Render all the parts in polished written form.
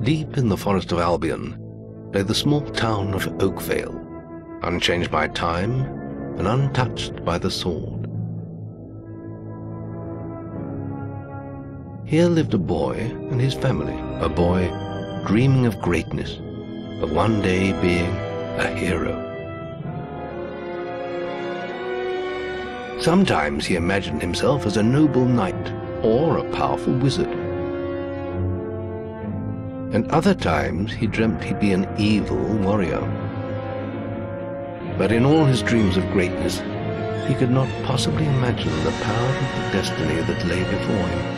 Deep in the forest of Albion lay the small town of Oakvale, unchanged by time and untouched by the sword. Here lived a boy and his family, a boy dreaming of greatness, of one day being a hero. Sometimes he imagined himself as a noble knight or a powerful wizard. And other times he dreamt he'd be an evil warrior. But in all his dreams of greatness, he could not possibly imagine the power of the destiny that lay before him.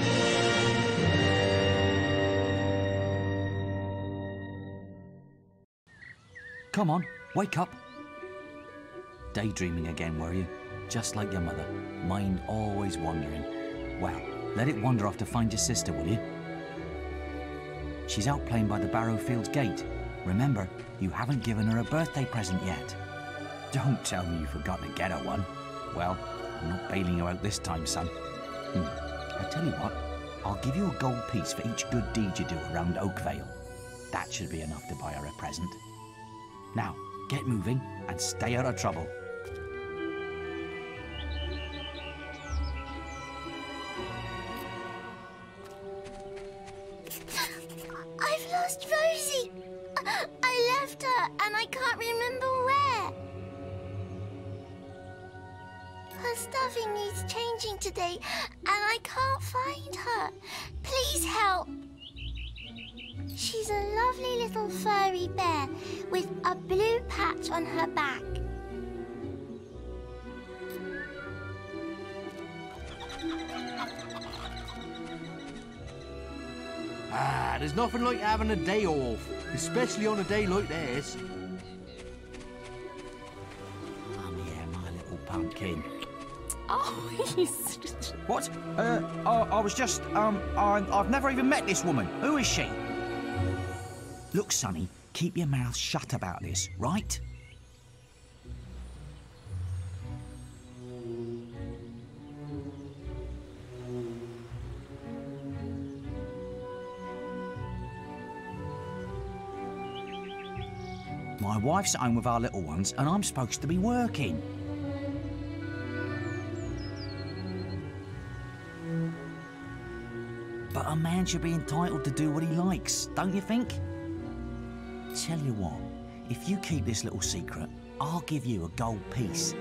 Come on, wake up. Daydreaming again, were you? Just like your mother, mind always wandering. Well, let it wander off to find your sister, will you? She's out playing by the Barrowfields gate. Remember, you haven't given her a birthday present yet. Don't tell me you forgot to get her one. Well, I'm not bailing you out this time, son. I tell you what, I'll give you a gold piece for each good deed you do around Oakvale. That should be enough to buy her a present. Now, get moving and stay out of trouble. I've lost Rosie. I left her and I can't remember where. Her stuffing needs changing today and I can't find her. Please help. She's a lovely little furry bear with a blue patch on her back. There's nothing like having a day off, especially on a day like this. Come here, my little pumpkin. Oh, he's... What? I was just, I've never even met this woman. Who is she? Look, Sonny, keep your mouth shut about this, right? My wife's at home with our little ones, and I'm supposed to be working. But a man should be entitled to do what he likes, don't you think? Tell you what, if you keep this little secret, I'll give you a gold piece.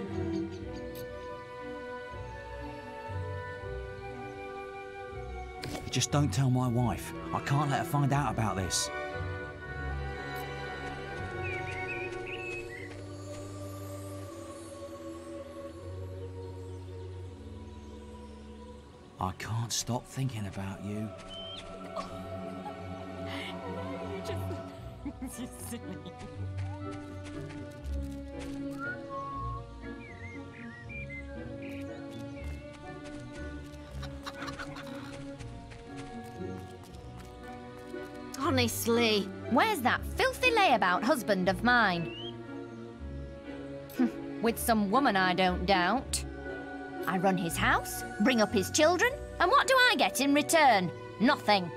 Just don't tell my wife. I can't let her find out about this. I can't stop thinking about you. You're silly. Honestly, where's that filthy layabout husband of mine? With some woman, I don't doubt. I run his house, bring up his children, and what do I get in return? Nothing.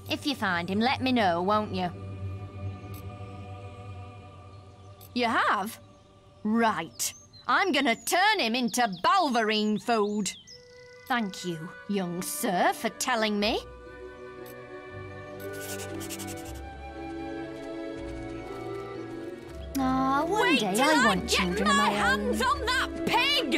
If you find him, let me know, won't you? You have? Right. I'm gonna turn him into Balverine food. Thank you, young sir, for telling me. Ah, one day I want children of my own. Wait till I get my hands on that pig!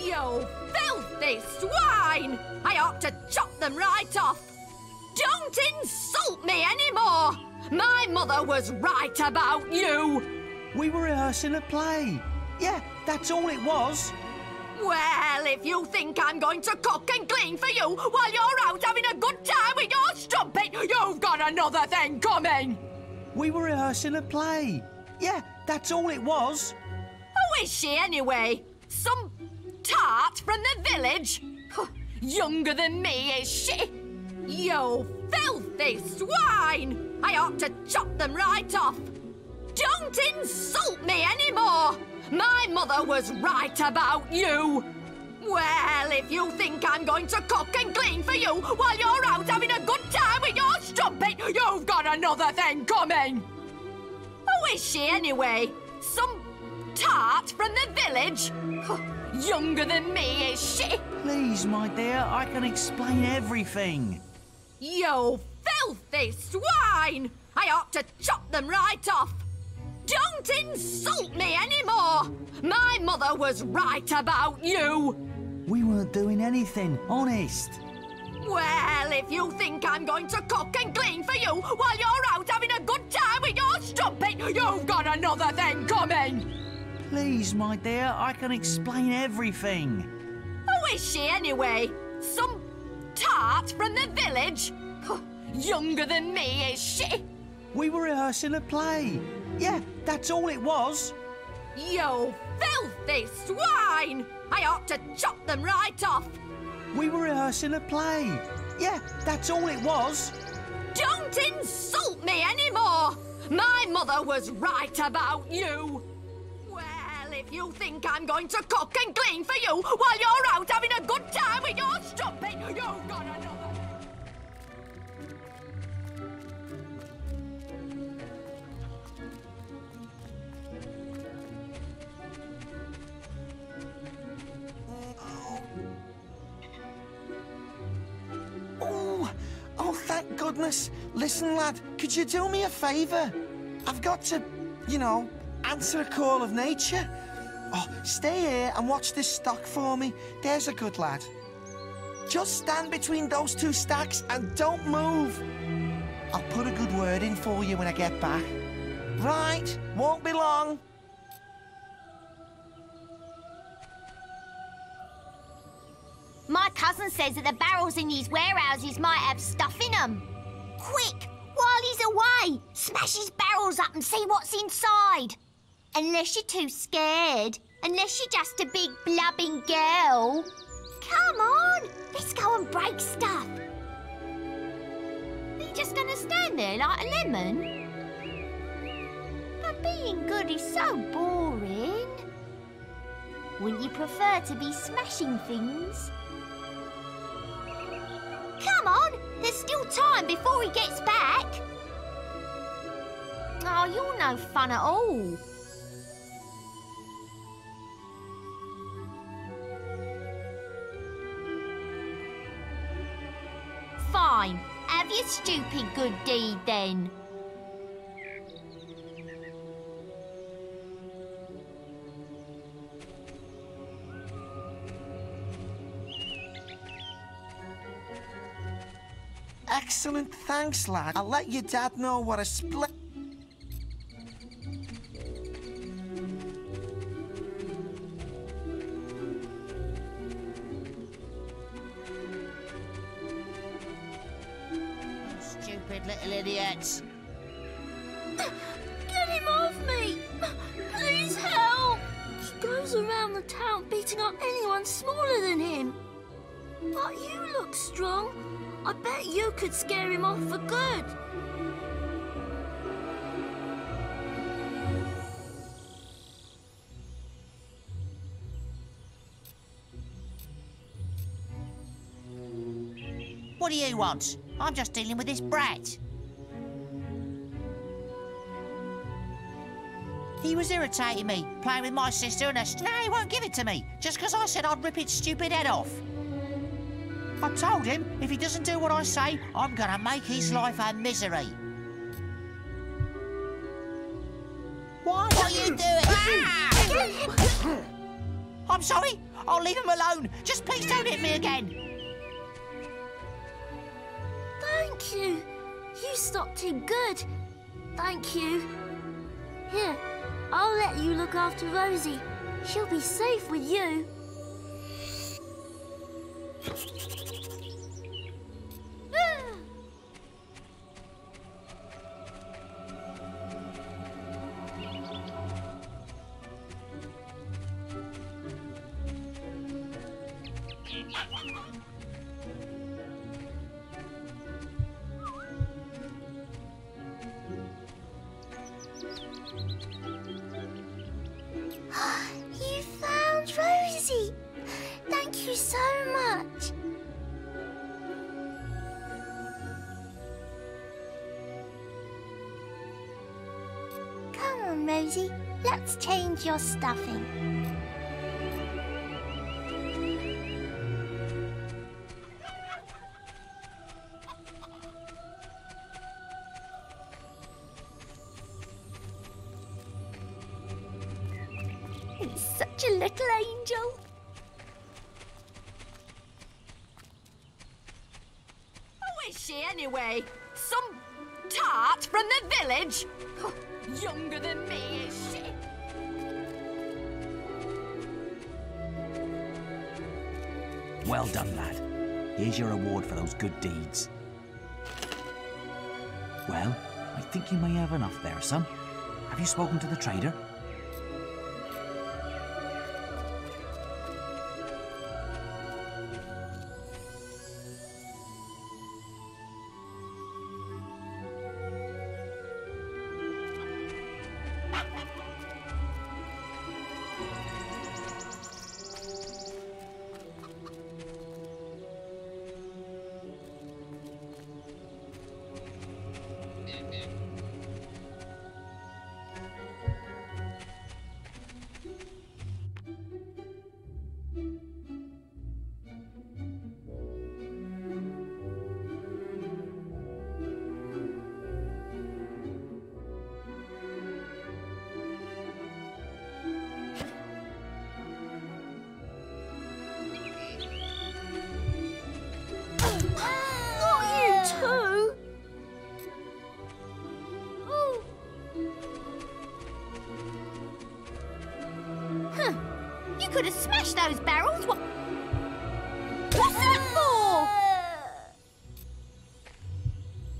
You filthy swine! I ought to chop them right off! Don't insult me anymore! My mother was right about you! We were rehearsing a play. Yeah, that's all it was. Well, if you think I'm going to cook and clean for you while you're out having a good time with your strumpet, you've got another thing coming! We were rehearsing a play. Yeah, that's all it was. Who is she anyway? Some tart from the village? Younger than me, is she? You filthy swine! I ought to chop them right off. Don't insult me anymore. My mother was right about you. Well, if you think I'm going to cook and clean for you while you're out having a good time with your strumpet, you've got another thing coming. Who is she anyway? Some tart from the village? Younger than me, is she? Please, my dear, I can explain everything. You filthy swine! I ought to chop them right off. Don't insult me anymore. My mother was right about you. We weren't doing anything, honest. Well, if you think I'm going to cook and clean for you while you're out having a good time with your strumpet, you've got another thing coming. Please, my dear, I can explain everything. Who is she anyway? Some tart from the village? Younger than me, is she? We were rehearsing a play. Yeah, that's all it was. You filthy swine! I ought to chop them right off. We were rehearsing a play. Yeah, that's all it was. Don't insult me anymore. My mother was right about you. Well, if you think I'm going to cook and clean for you while you're out having a good time with your strumpet, you've got another. Oh, thank goodness. Listen, lad, could you do me a favour? I've got to, you know, answer a call of nature. Oh, stay here and watch this stock for me. There's a good lad. Just stand between those two stacks and don't move. I'll put a good word in for you when I get back. Right, won't be long. My cousin says that the barrels in these warehouses might have stuff in them. Quick, while he's away, smash his barrels up and see what's inside. Unless you're too scared. Unless you're just a big blubbing girl. Come on, let's go and break stuff. Are you just going to stand there like a lemon? But being good is so boring. Wouldn't you prefer to be smashing things? Come on, there's still time before he gets back. Oh, you're no fun at all. Fine, have your stupid good deed then. Excellent, thanks, lad. I'll let your dad know what a split... Stupid little idiots. Get him off me! Please help! He goes around the town beating up anyone smaller than him. But you look strong. I bet you could scare him off for good. What do you want? I'm just dealing with this brat. He was irritating me, playing with my sister, and now he won't give it to me, just because I said I'd rip its stupid head off. I told him if he doesn't do what I say, I'm gonna make his life a misery. Why are you doing? Ah! I'm sorry. I'll leave him alone. Just please don't hit me again. Thank you. You stopped him good. Thank you. Here, I'll let you look after Rosie. She'll be safe with you. Rosie. Let's change your stuffing. He's such a little angel. Who is she anyway? Some tart from the village? Younger than me, is she? Well done, lad. Here's your reward for those good deeds. Well, I think you may have enough there, son. Have you spoken to the trader? You could have smashed those barrels. What's that for?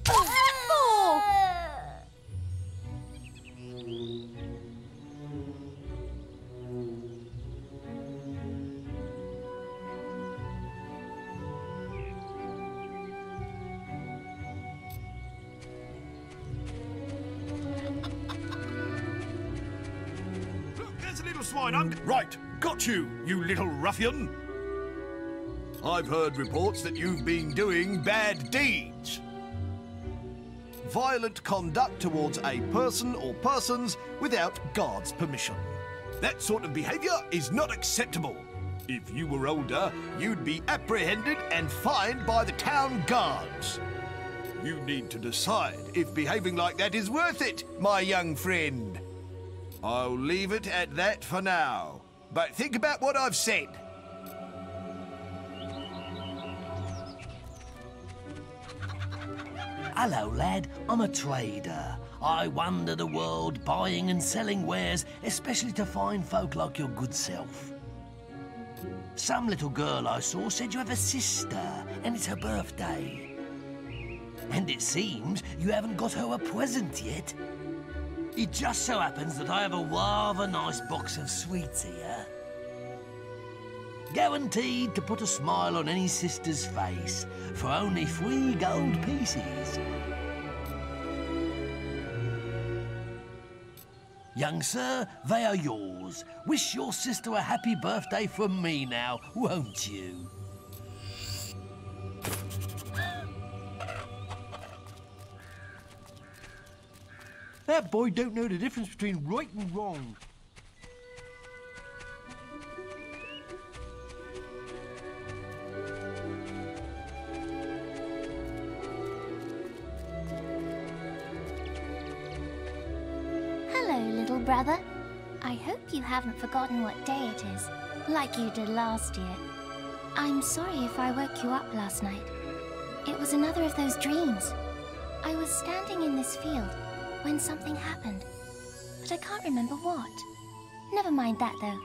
What's that for? Look, there's a little swine. Right, got you, you little ruffian. I've heard reports that you've been doing bad deeds. Violent conduct towards a person or persons without guard's permission. That sort of behaviour is not acceptable. If you were older, you'd be apprehended and fined by the town guards. You need to decide if behaving like that is worth it, my young friend. I'll leave it at that for now. But think about what I've said. Hello, lad. I'm a trader. I wander the world buying and selling wares, especially to fine folk like your good self. Some little girl I saw said you have a sister, and it's her birthday. And it seems you haven't got her a present yet. It just so happens that I have a rather nice box of sweets here. Guaranteed to put a smile on any sister's face for only 3 gold pieces. Young sir, they are yours. Wish your sister a happy birthday from me now, won't you? That boy don't know the difference between right and wrong. Hello, little brother. I hope you haven't forgotten what day it is, like you did last year. I'm sorry if I woke you up last night. It was another of those dreams. I was standing in this field when something happened, but I can't remember what. Never mind that, though.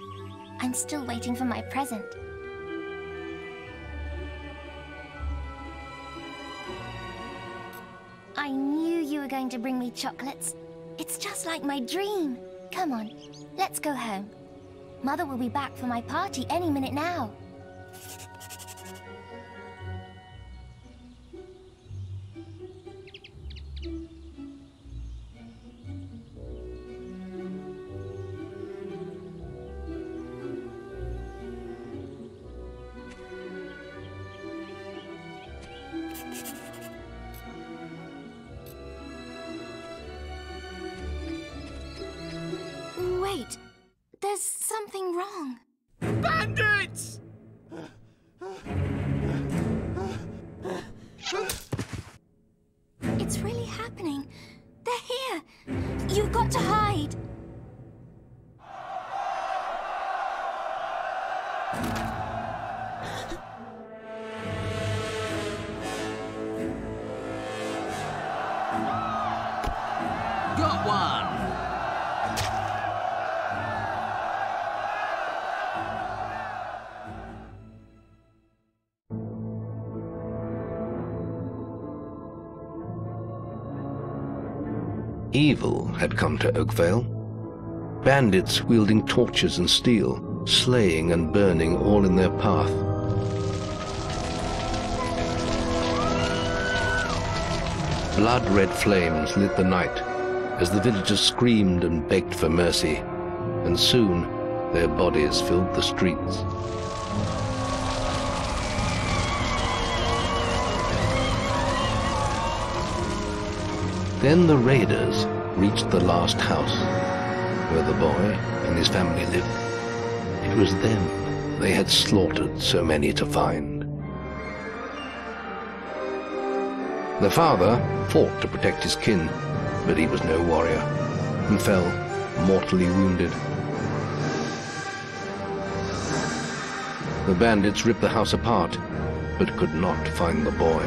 I'm still waiting for my present. I knew you were going to bring me chocolates. It's just like my dream. Come on, let's go home. Mother will be back for my party any minute now. There's something wrong. Bandits! It's really happening. They're here. You've got to hide. Got one! Evil had come to Oakvale. Bandits wielding torches and steel, slaying and burning all in their path. Blood-red flames lit the night as the villagers screamed and begged for mercy, and soon their bodies filled the streets. Then the raiders reached the last house, where the boy and his family lived. It was them they had slaughtered so many to find. The father fought to protect his kin, but he was no warrior, and fell mortally wounded. The bandits ripped the house apart, but could not find the boy.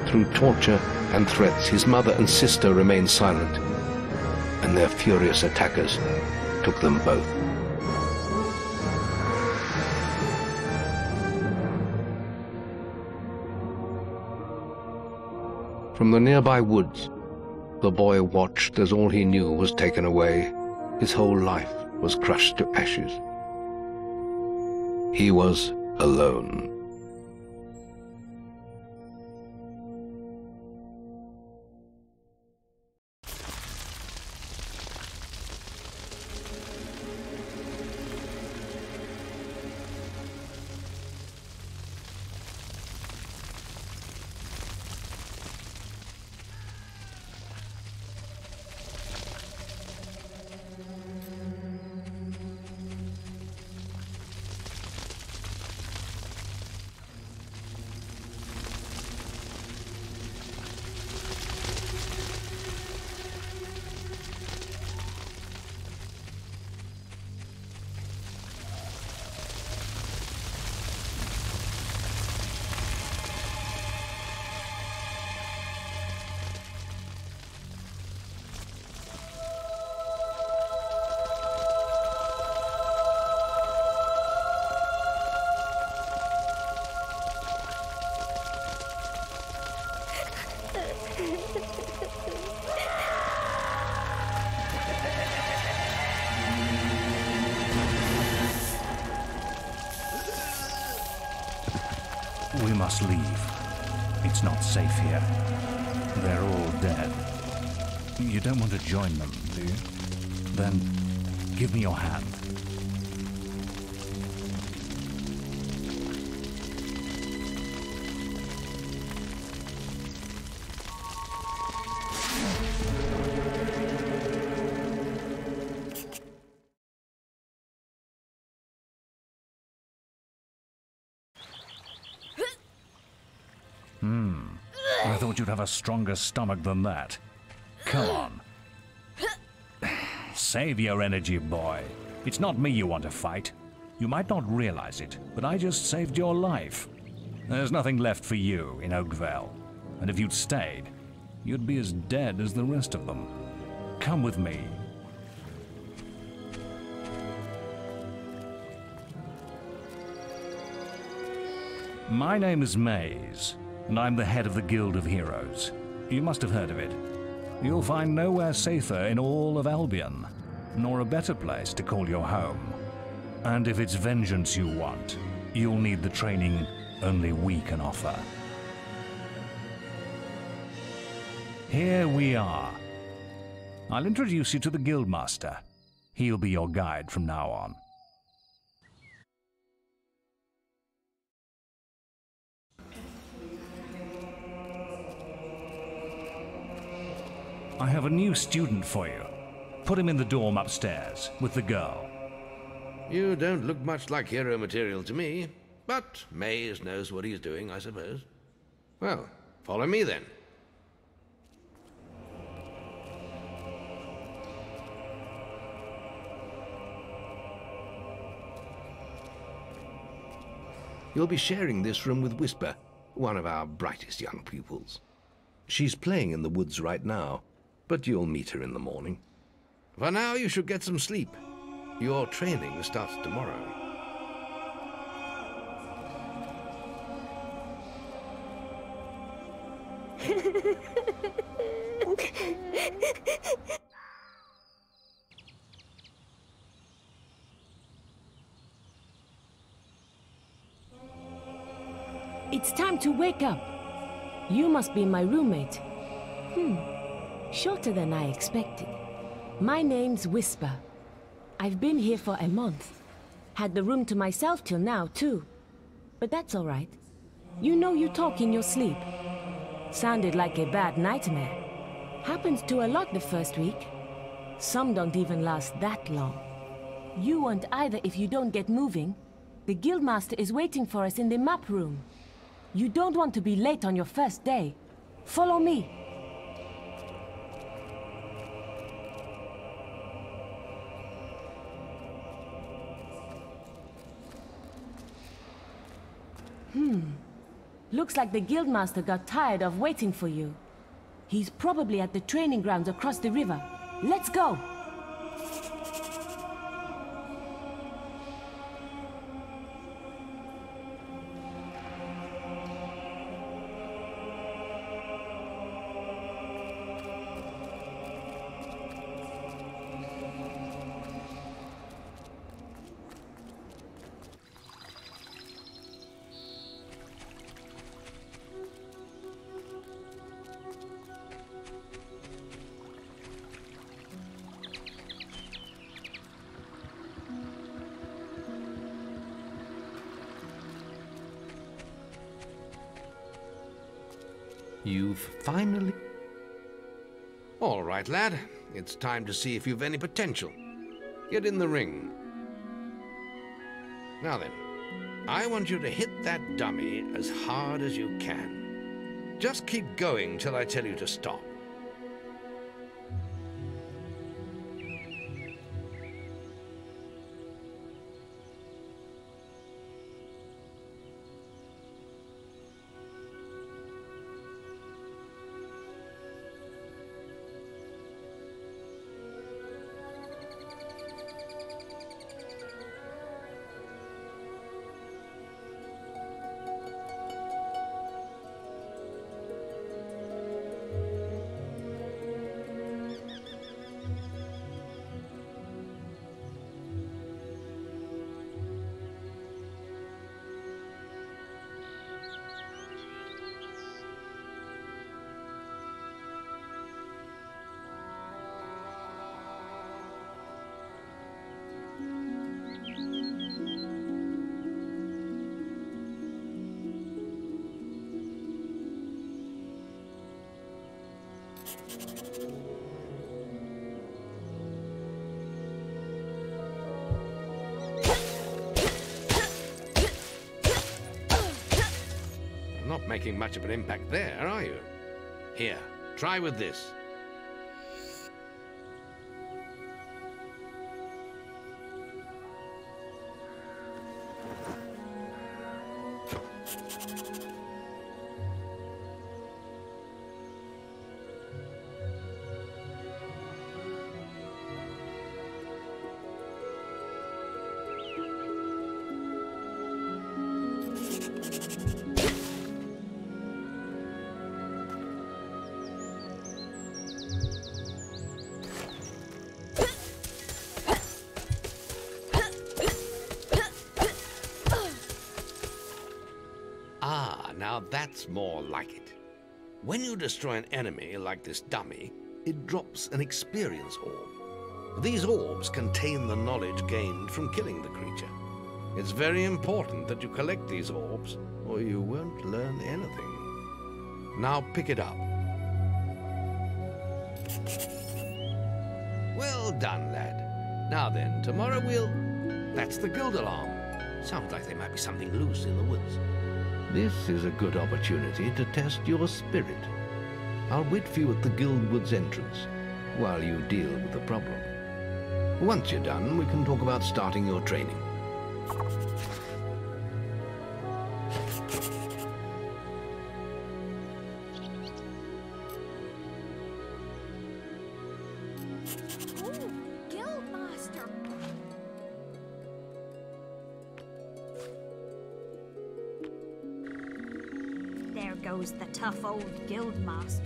Through torture and threats, his mother and sister remained silent, and their furious attackers took them both. From the nearby woods, the boy watched as all he knew was taken away. His whole life was crushed to ashes. He was alone. We must leave. It's not safe here. They're all dead. You don't want to join them, do you? Then give me your hand. I thought you'd have a stronger stomach than that. Come on. Save your energy, boy. It's not me you want to fight. You might not realize it, but I just saved your life. There's nothing left for you in Oakvale. And if you'd stayed, you'd be as dead as the rest of them. Come with me. My name is Maze, and I'm the head of the Guild of Heroes. You must have heard of it. You'll find nowhere safer in all of Albion, nor a better place to call your home. And if it's vengeance you want, you'll need the training only we can offer. Here we are. I'll introduce you to the Guildmaster. He'll be your guide from now on. I have a new student for you. put him in the dorm upstairs with the girl. You don't look much like hero material to me, but Mays knows what he's doing, I suppose. Well, follow me then. You'll be sharing this room with Whisper, one of our brightest young pupils. She's playing in the woods right now, but you'll meet her in the morning. For now, you should get some sleep. Your training starts tomorrow. It's time to wake up. You must be my roommate. Shorter than I expected. My name's Whisper. I've been here for a month. Had the room to myself till now, too. But that's all right. You know you talk in your sleep. Sounded like a bad nightmare. Happens to a lot the first week. Some don't even last that long. You won't either if you don't get moving. The Guildmaster is waiting for us in the map room. You don't want to be late on your first day. Follow me. Looks like the Guildmaster got tired of waiting for you. He's probably at the training grounds across the river. Let's go! You've finally... All right, lad. It's time to see if you've any potential. Get in the ring. Now then, I want you to hit that dummy as hard as you can. Just keep going till I tell you to stop. Not making much of an impact there, are you? Here, try with this. Now that's more like it. When you destroy an enemy like this dummy, it drops an experience orb. These orbs contain the knowledge gained from killing the creature. It's very important that you collect these orbs, or you won't learn anything. Now pick it up. Well done, lad. Now then, tomorrow we'll... That's the guild alarm. Sounds like there might be something loose in the woods. This is a good opportunity to test your spirit. I'll wait for you at the guild woods entrance while you deal with the problem. Once you're done, we can talk about starting your training. There goes the tough old guildmaster.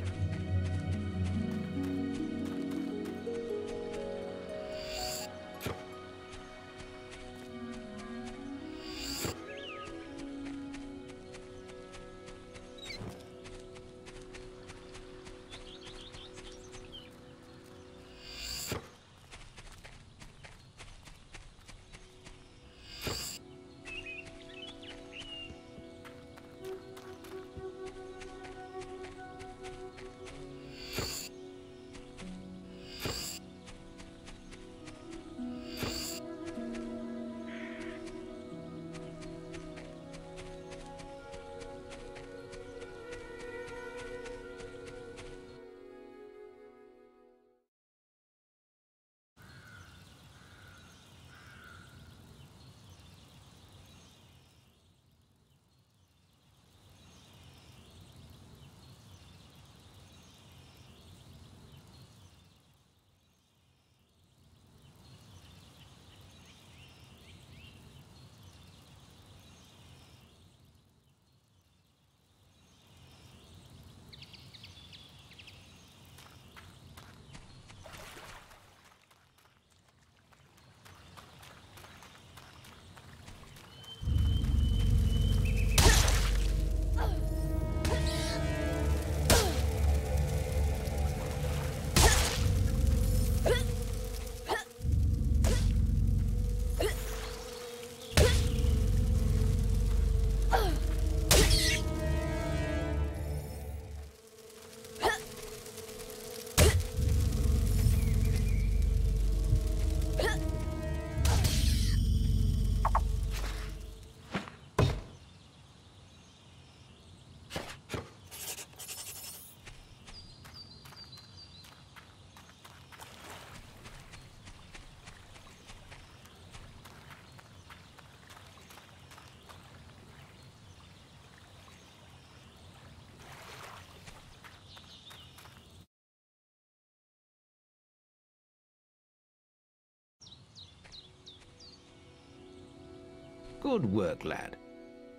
Good work, lad.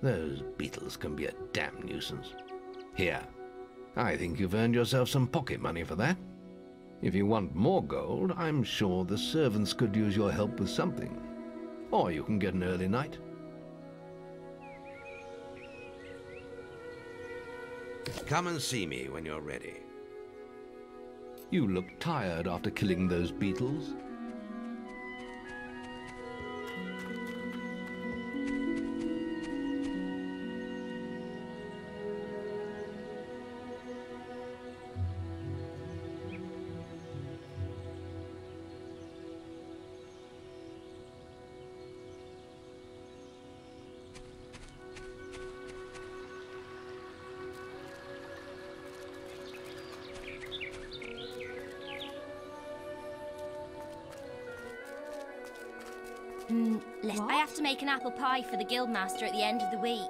Those beetles can be a damn nuisance. Here, I think you've earned yourself some pocket money for that. If you want more gold, I'm sure the servants could use your help with something. Or you can get an early night. Come and see me when you're ready. You look tired after killing those beetles. I have to make an apple pie for the guildmaster at the end of the week.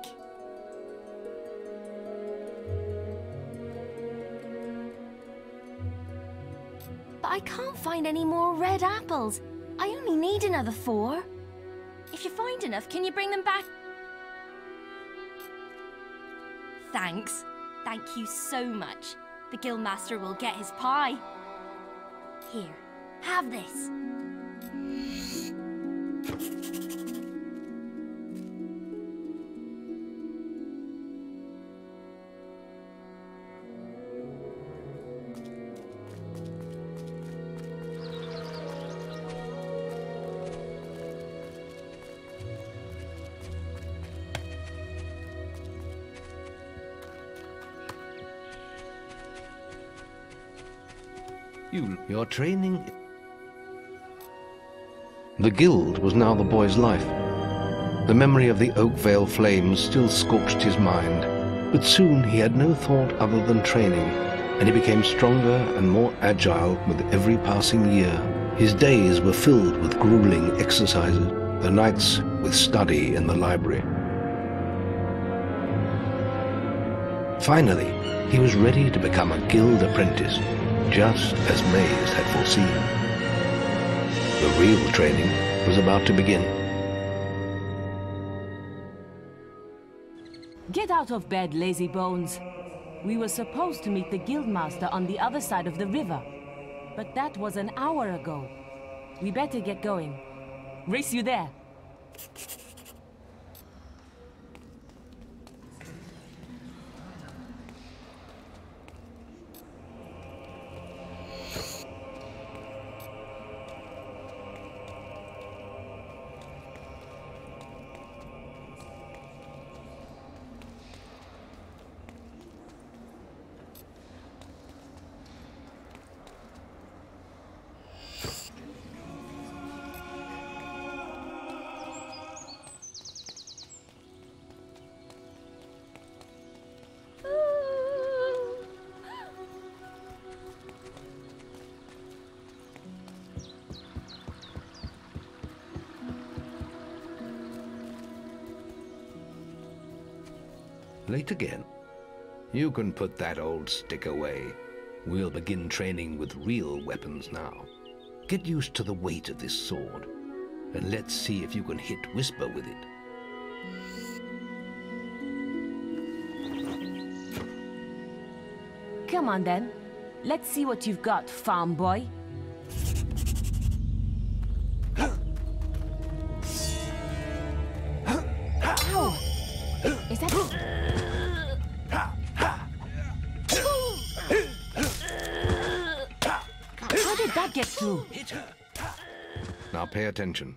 But I can't find any more red apples. I only need another 4. If you find enough, can you bring them back? Thanks. Thank you so much. The guildmaster will get his pie. Here, have this. Your training... The guild was now the boy's life. The memory of the Oakvale flames still scorched his mind, but soon he had no thought other than training, and he became stronger and more agile with every passing year. His days were filled with grueling exercises, the nights with study in the library. Finally, he was ready to become a guild apprentice, just as Maze had foreseen. The real training was about to begin. Get out of bed, lazy bones. We were supposed to meet the guildmaster on the other side of the river, but that was an hour ago. We better get going. Race you there. Late again? You can put that old stick away. We'll begin training with real weapons now. Get used to the weight of this sword, and let's see if you can hit Whisper with it. Come on then. Let's see what you've got, farm boy. Ow! Is that... How did that get through? Hit her! Now pay attention.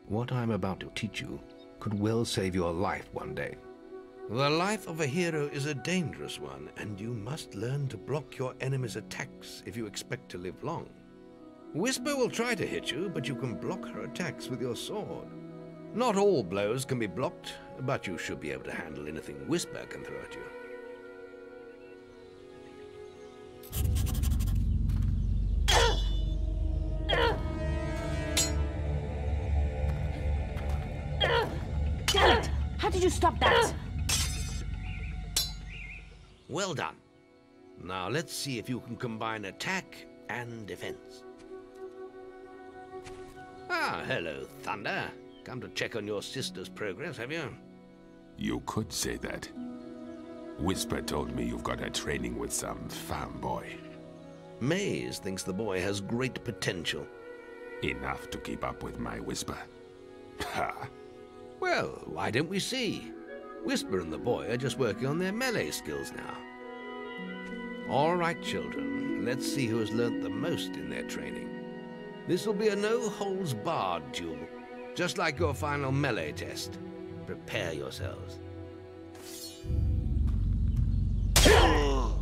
What I'm about to teach you could well save your life one day. The life of a hero is a dangerous one, and you must learn to block your enemy's attacks if you expect to live long. Whisper will try to hit you, but you can block her attacks with your sword. Not all blows can be blocked, but you should be able to handle anything Whisper can throw at you. Damn it! How did you stop that? Well done. Now let's see if you can combine attack and defense. Ah, hello, Thunder. Come to check on your sister's progress, have you? You could say that. Whisper told me you've got her training with some farm boy. Maze thinks the boy has great potential. Enough to keep up with my Whisper. Ha! Well, why don't we see? Whisper and the boy are just working on their melee skills now. All right, children, let's see who has learnt the most in their training. This will be a no-holds-barred duel, just like your final melee test. Prepare yourselves. How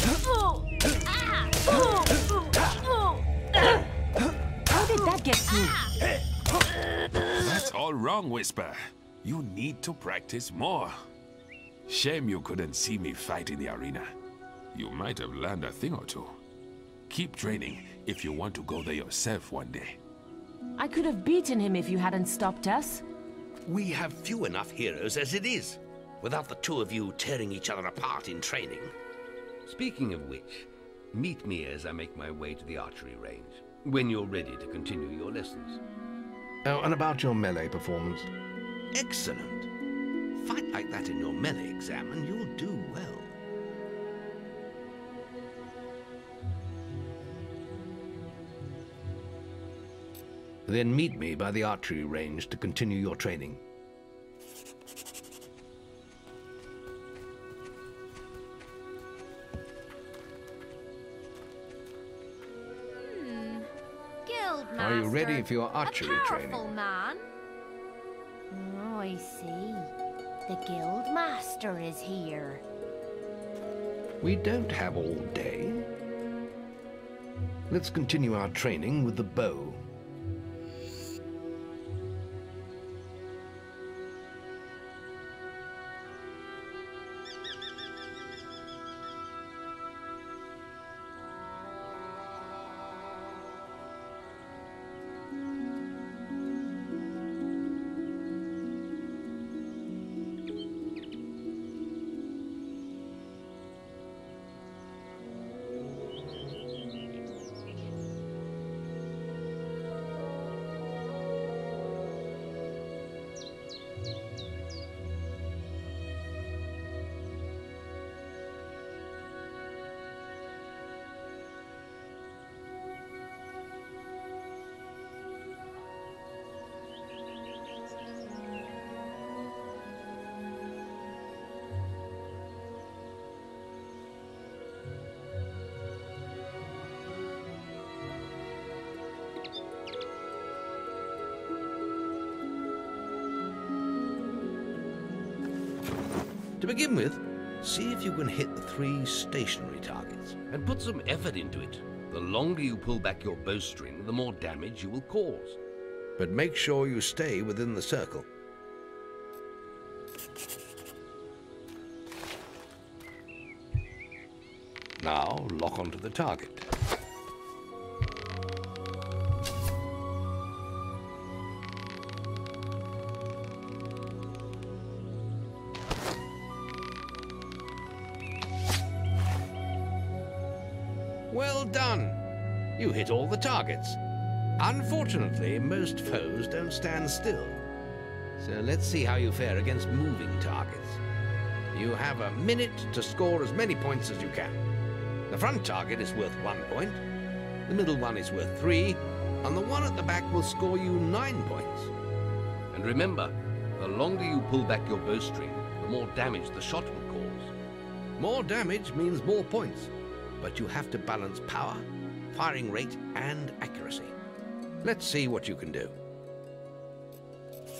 did that get through? That's all wrong, Whisper. You need to practice more. Shame you couldn't see me fight in the arena. You might have learned a thing or two. Keep training if you want to go there yourself one day. I could have beaten him if you hadn't stopped us. We have few enough heroes as it is, without the two of you tearing each other apart in training. Speaking of which, meet me as I make my way to the archery range, when you're ready to continue your lessons. Oh, and about your melee performance. Excellent. Fight like that in your melee exam and you'll do well. Then meet me by the archery range to continue your training. Guildmaster. Are you ready for your archery a training? powerful man. Oh, I see. The Guildmaster is here. We don't have all day. Let's continue our training with the bow. To begin with, see if you can hit the 3 stationary targets. And put some effort into it. The longer you pull back your bowstring, the more damage you will cause. But make sure you stay within the circle. Now lock onto the target. Well done! You hit all the targets. Unfortunately, most foes don't stand still. So let's see how you fare against moving targets. You have a minute to score as many points as you can. The front target is worth 1 point, the middle one is worth 3, and the one at the back will score you 9 points. And remember, the longer you pull back your bowstring, the more damage the shot will cause. More damage means more points, but you have to balance power, firing rate, and accuracy. Let's see what you can do.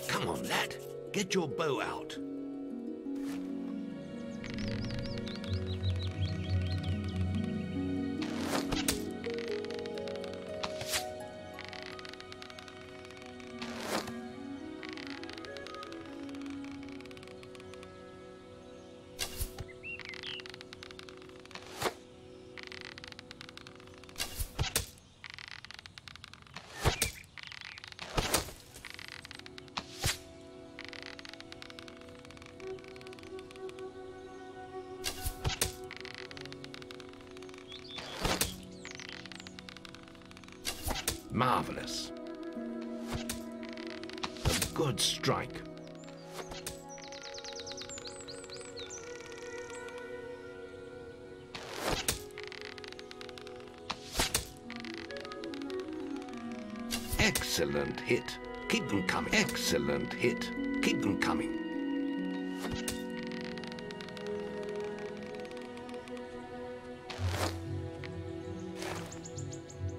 Come on, lad. Get your bow out. Marvelous. A good strike. Excellent hit. Keep them coming. Excellent hit. Keep them coming.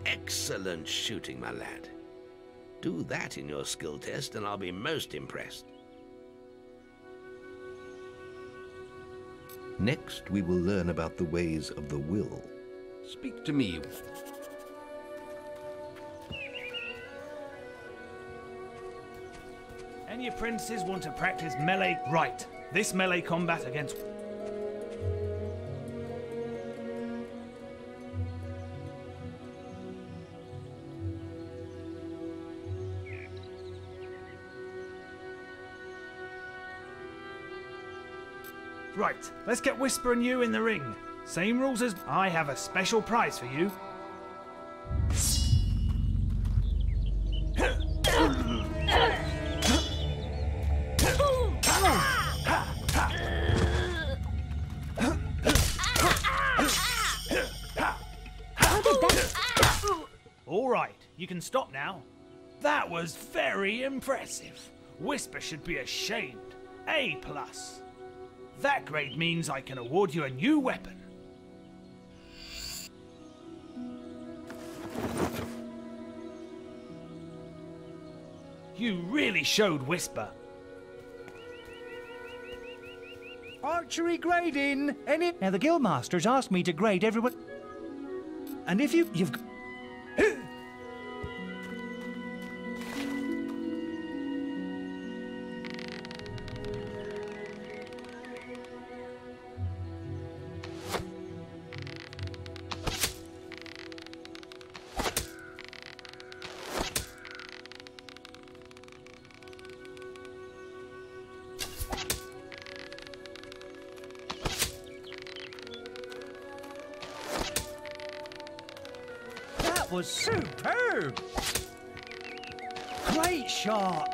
Excellent shooting, my lad. Do that in your skill test and I'll be most impressed. Next, we will learn about the ways of the will. Speak to me. Any apprentices want to practice melee? Right. This melee combat against... Right, let's get Whisper and you in the ring. Same rules as... I have a special prize for you. All right, you can stop now. That was very impressive. Whisper should be ashamed. A+. That grade means I can award you a new weapon. You really showed Whisper. Archery grading. Now the guildmaster's asked me to grade everyone. And if you've... That was superb! Great shot!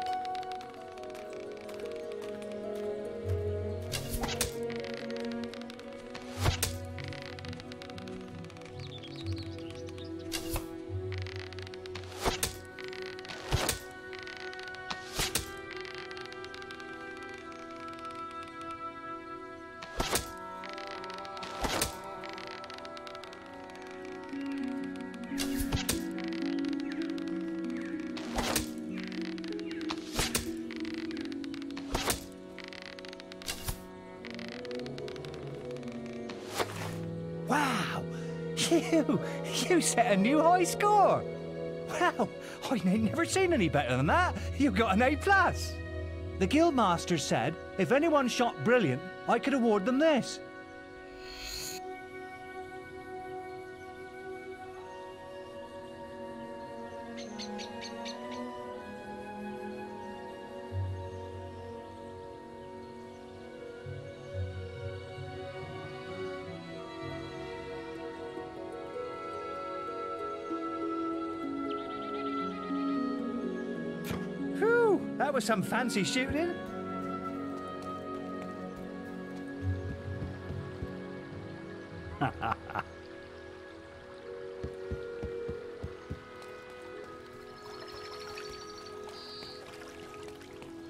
Wow! You set a new high score! Wow! I ain't never seen any better than that. You got an A+. The Guildmaster said if anyone shot brilliant, I could award them this. That was some fancy shooting.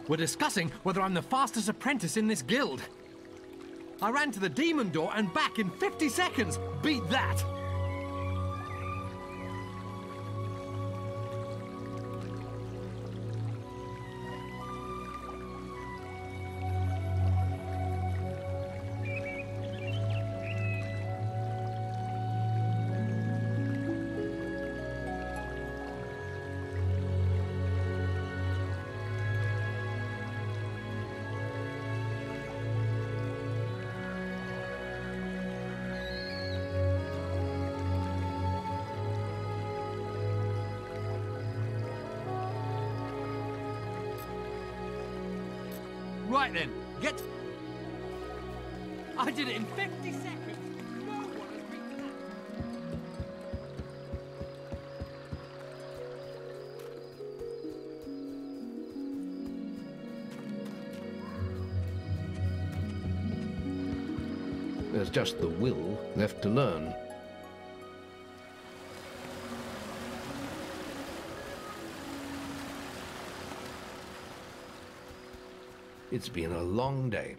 We're discussing whether I'm the fastest apprentice in this guild. I ran to the demon door and back in 50 seconds. Beat that! Right then, get... I did it in 50 seconds. No one has beaten that. There's just the will left to learn. It's been a long day,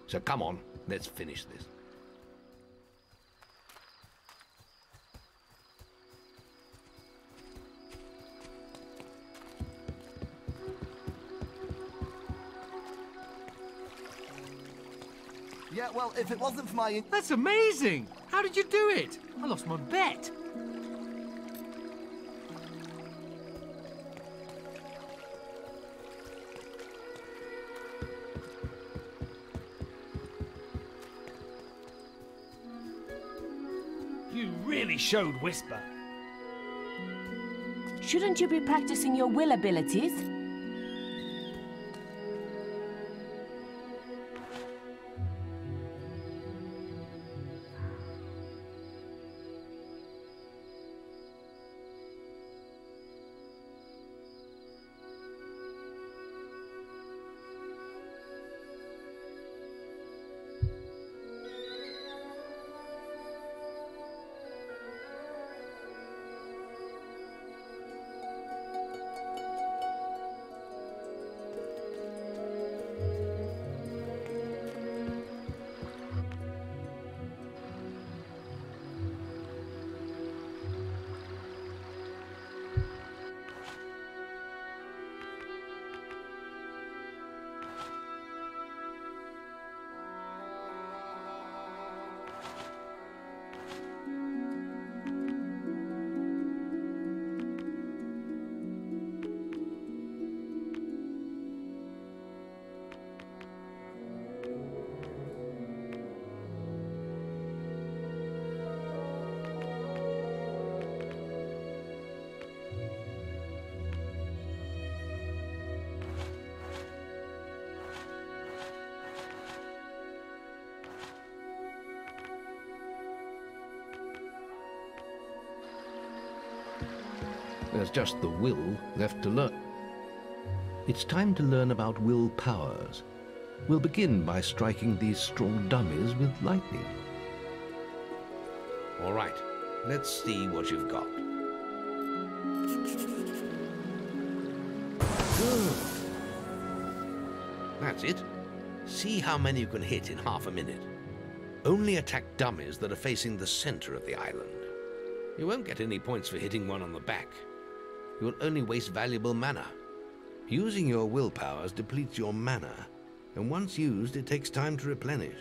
so come on, let's finish this. Yeah, well, if it wasn't for my... That's amazing! How did you do it? I lost my bet. You really showed Whisper. Shouldn't you be practicing your will abilities? There's just the will left to learn. It's time to learn about will powers. We'll begin by striking these straw dummies with lightning. All right, let's see what you've got. Good. That's it. See how many you can hit in half a minute. Only attack dummies that are facing the center of the island. You won't get any points for hitting one on the back. You will only waste valuable mana. Using your will powers depletes your mana, and once used, it takes time to replenish.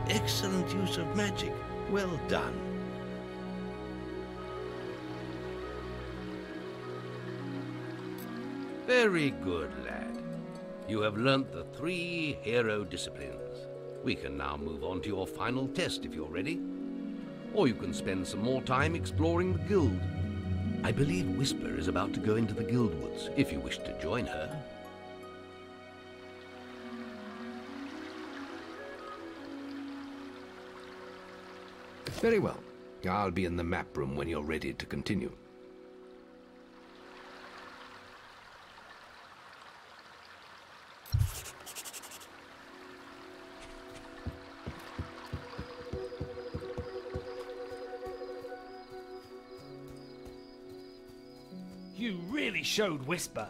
Excellent use of magic. Well done. Very good, lad. You have learnt the 3 hero disciplines. We can now move on to your final test if you're ready. Or you can spend some more time exploring the guild. I believe Whisper is about to go into the guild woods, if you wish to join her. Very well. I'll be in the map room when you're ready to continue. You really showed Whisper.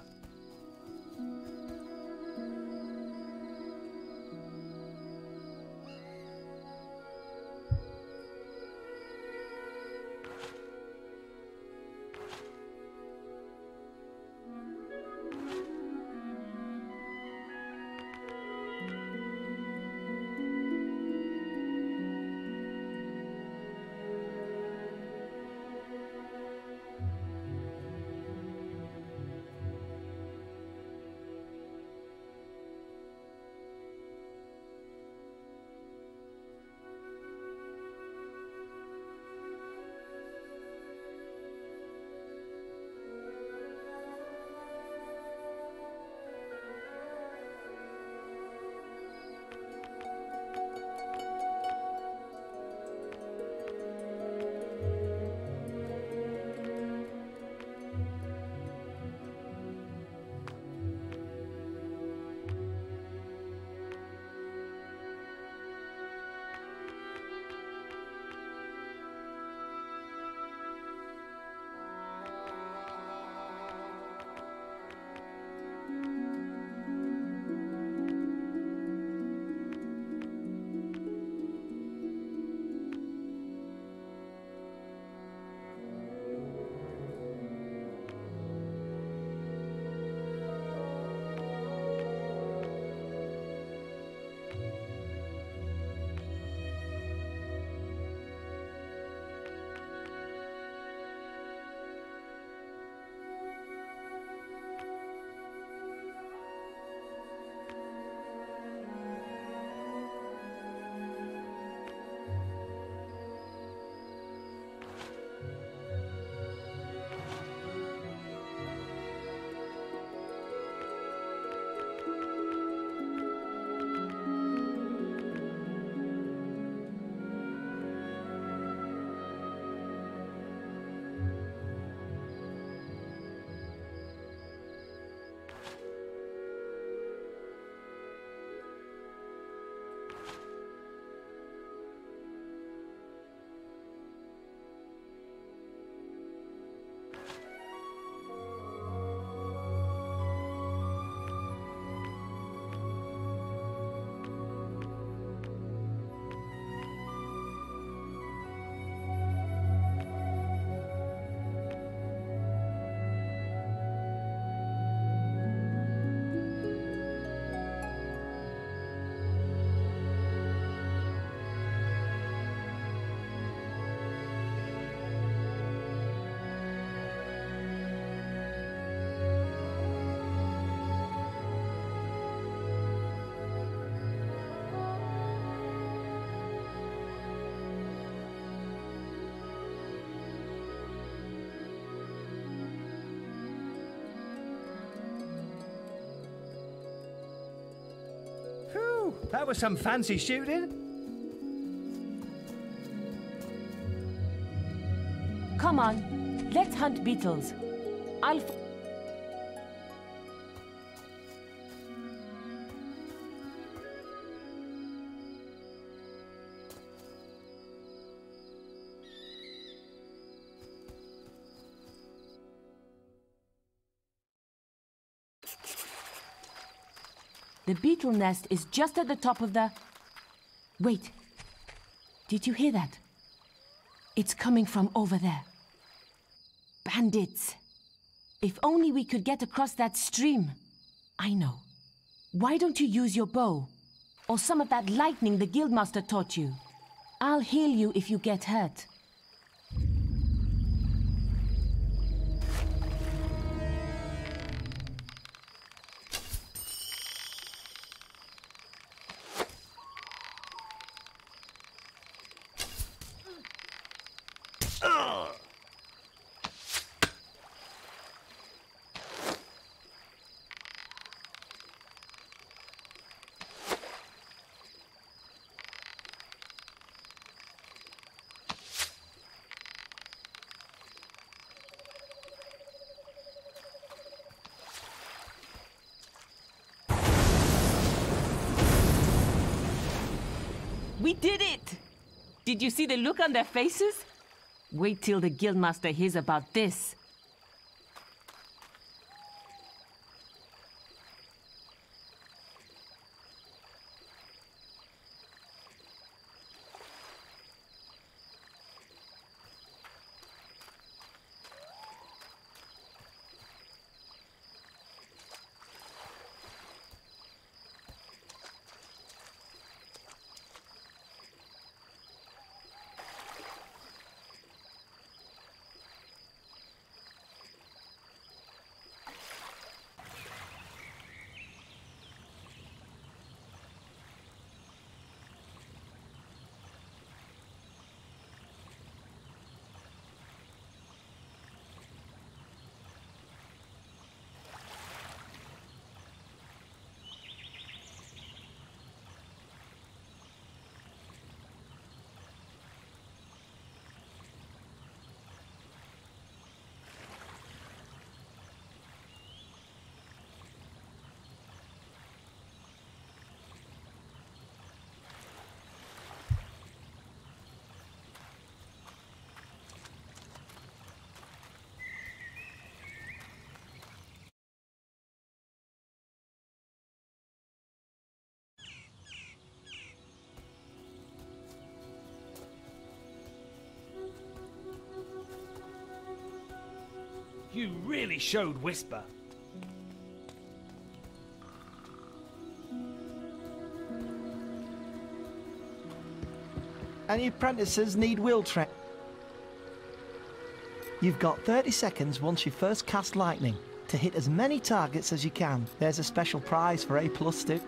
That was some fancy shooting. Come on, let's hunt beetles. I'll... The beetle nest is just at the top of the... Wait. Did you hear that? It's coming from over there. Bandits. If only we could get across that stream. I know. Why don't you use your bow? Or some of that lightning the Guildmaster taught you? I'll heal you if you get hurt. We did it! Did you see the look on their faces? Wait till the Guildmaster hears about this. You really showed Whisper. Any apprentices need wheel training? You've got 30 seconds once you first cast lightning to hit as many targets as you can. There's a special prize for A+ students.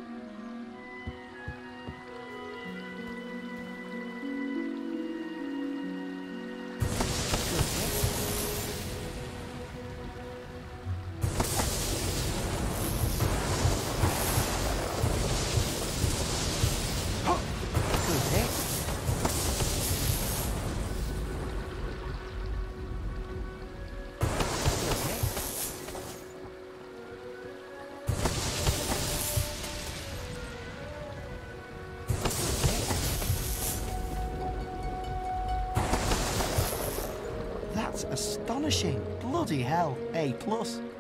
Astonishing. Bloody hell. A+.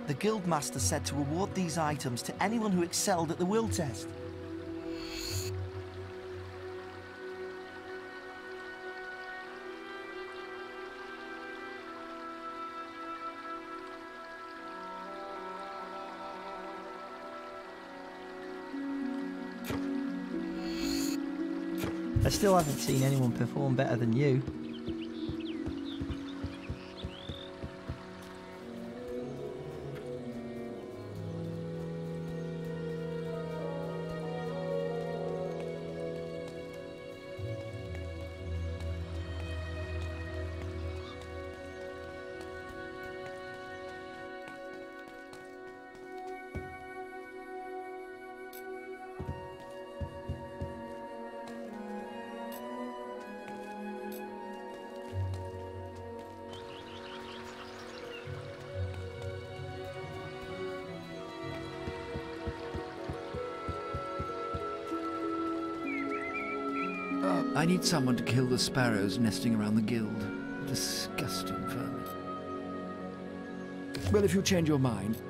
The Guildmaster said to award these items to anyone who excelled at the will test. I still haven't seen anyone perform better than you. I need someone to kill the sparrows nesting around the guild. Disgusting vermin. Well, if you change your mind...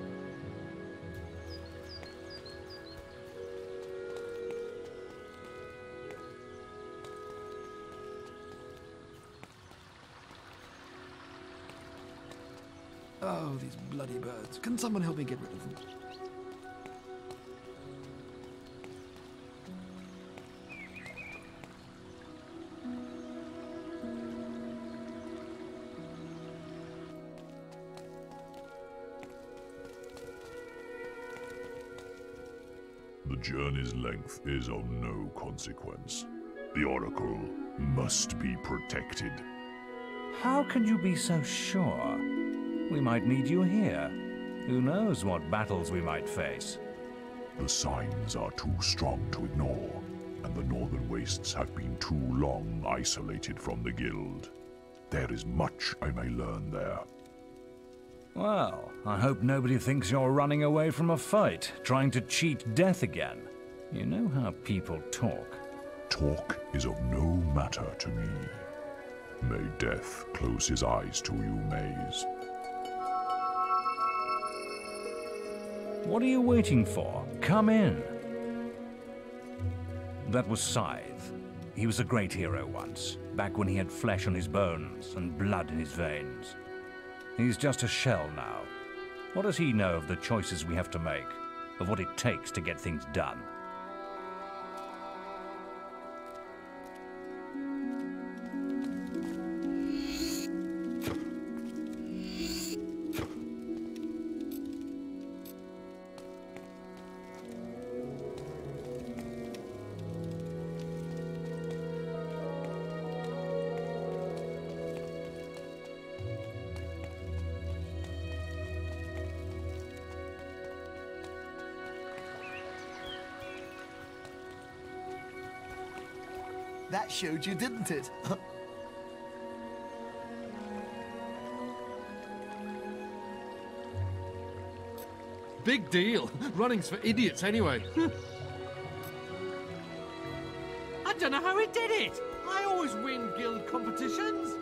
Oh, these bloody birds. Can someone help me get rid of them? The journey's length is of no consequence. The Oracle must be protected. How can you be so sure? We might need you here. Who knows what battles we might face? The signs are too strong to ignore, and the Northern Wastes have been too long isolated from the Guild. There is much I may learn there. Well, I hope nobody thinks you're running away from a fight, trying to cheat death again. You know how people talk. Talk is of no matter to me. May death close his eyes to you, Maze. What are you waiting for? Come in. That was Scythe. He was a great hero once, back when he had flesh on his bones and blood in his veins. He's just a shell now. What does he know of the choices we have to make, of what it takes to get things done? That showed you, didn't it? Big deal. Running's for idiots anyway. I don't know how he did it. I always win guild competitions.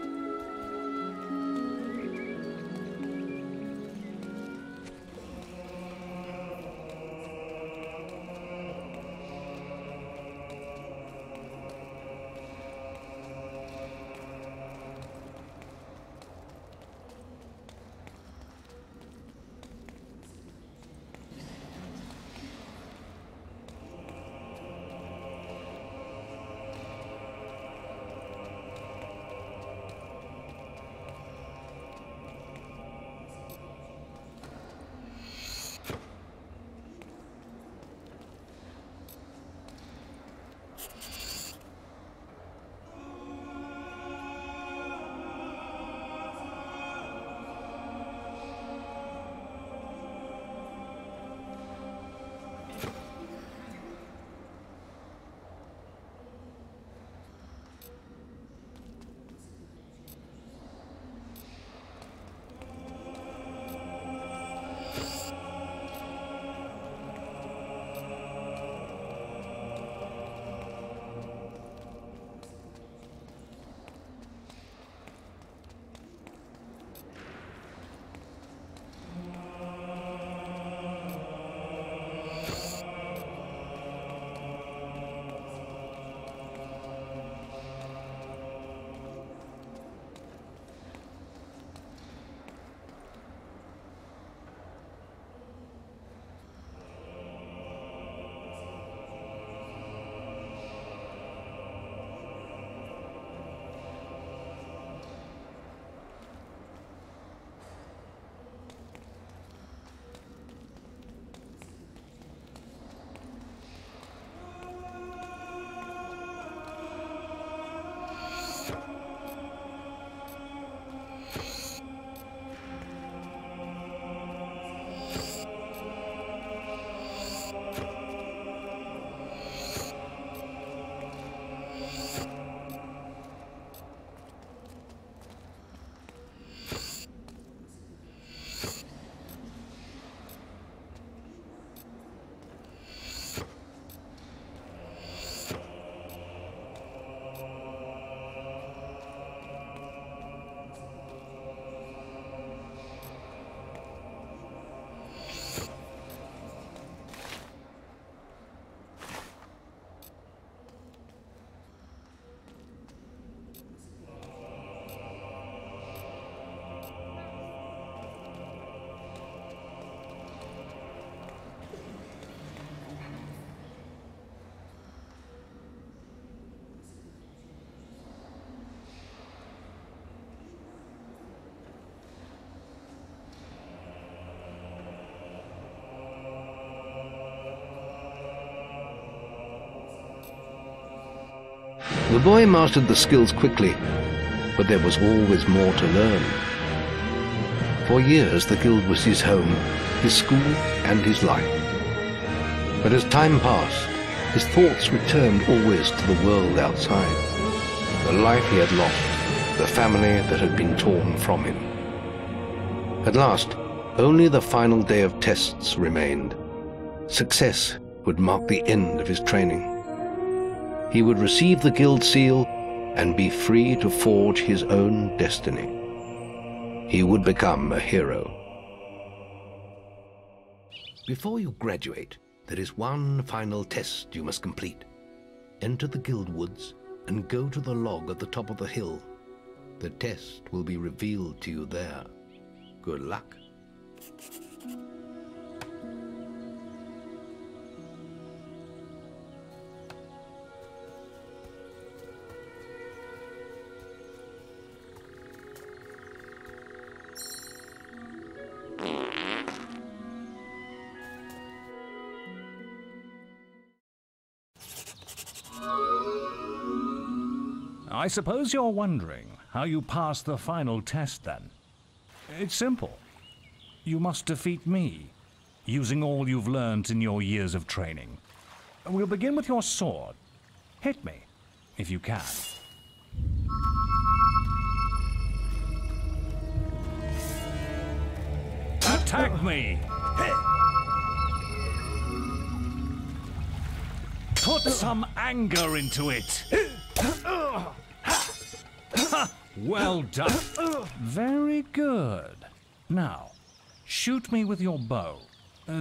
The boy mastered the skills quickly, but there was always more to learn. For years, the guild was his home, his school, and his life. But as time passed, his thoughts returned always to the world outside, the life he had lost, the family that had been torn from him. At last, only the final day of tests remained. Success would mark the end of his training. He would receive the guild seal and be free to forge his own destiny. He would become a hero. Before you graduate, there is one final test you must complete. Enter the guild woods and go to the log at the top of the hill. The test will be revealed to you there. Good luck. I suppose you're wondering how you pass the final test, then. It's simple. You must defeat me, using all you've learned in your years of training. We'll begin with your sword. Hit me, if you can. Attack me! Put some anger into it! Well done. Very good. Now, shoot me with your bow.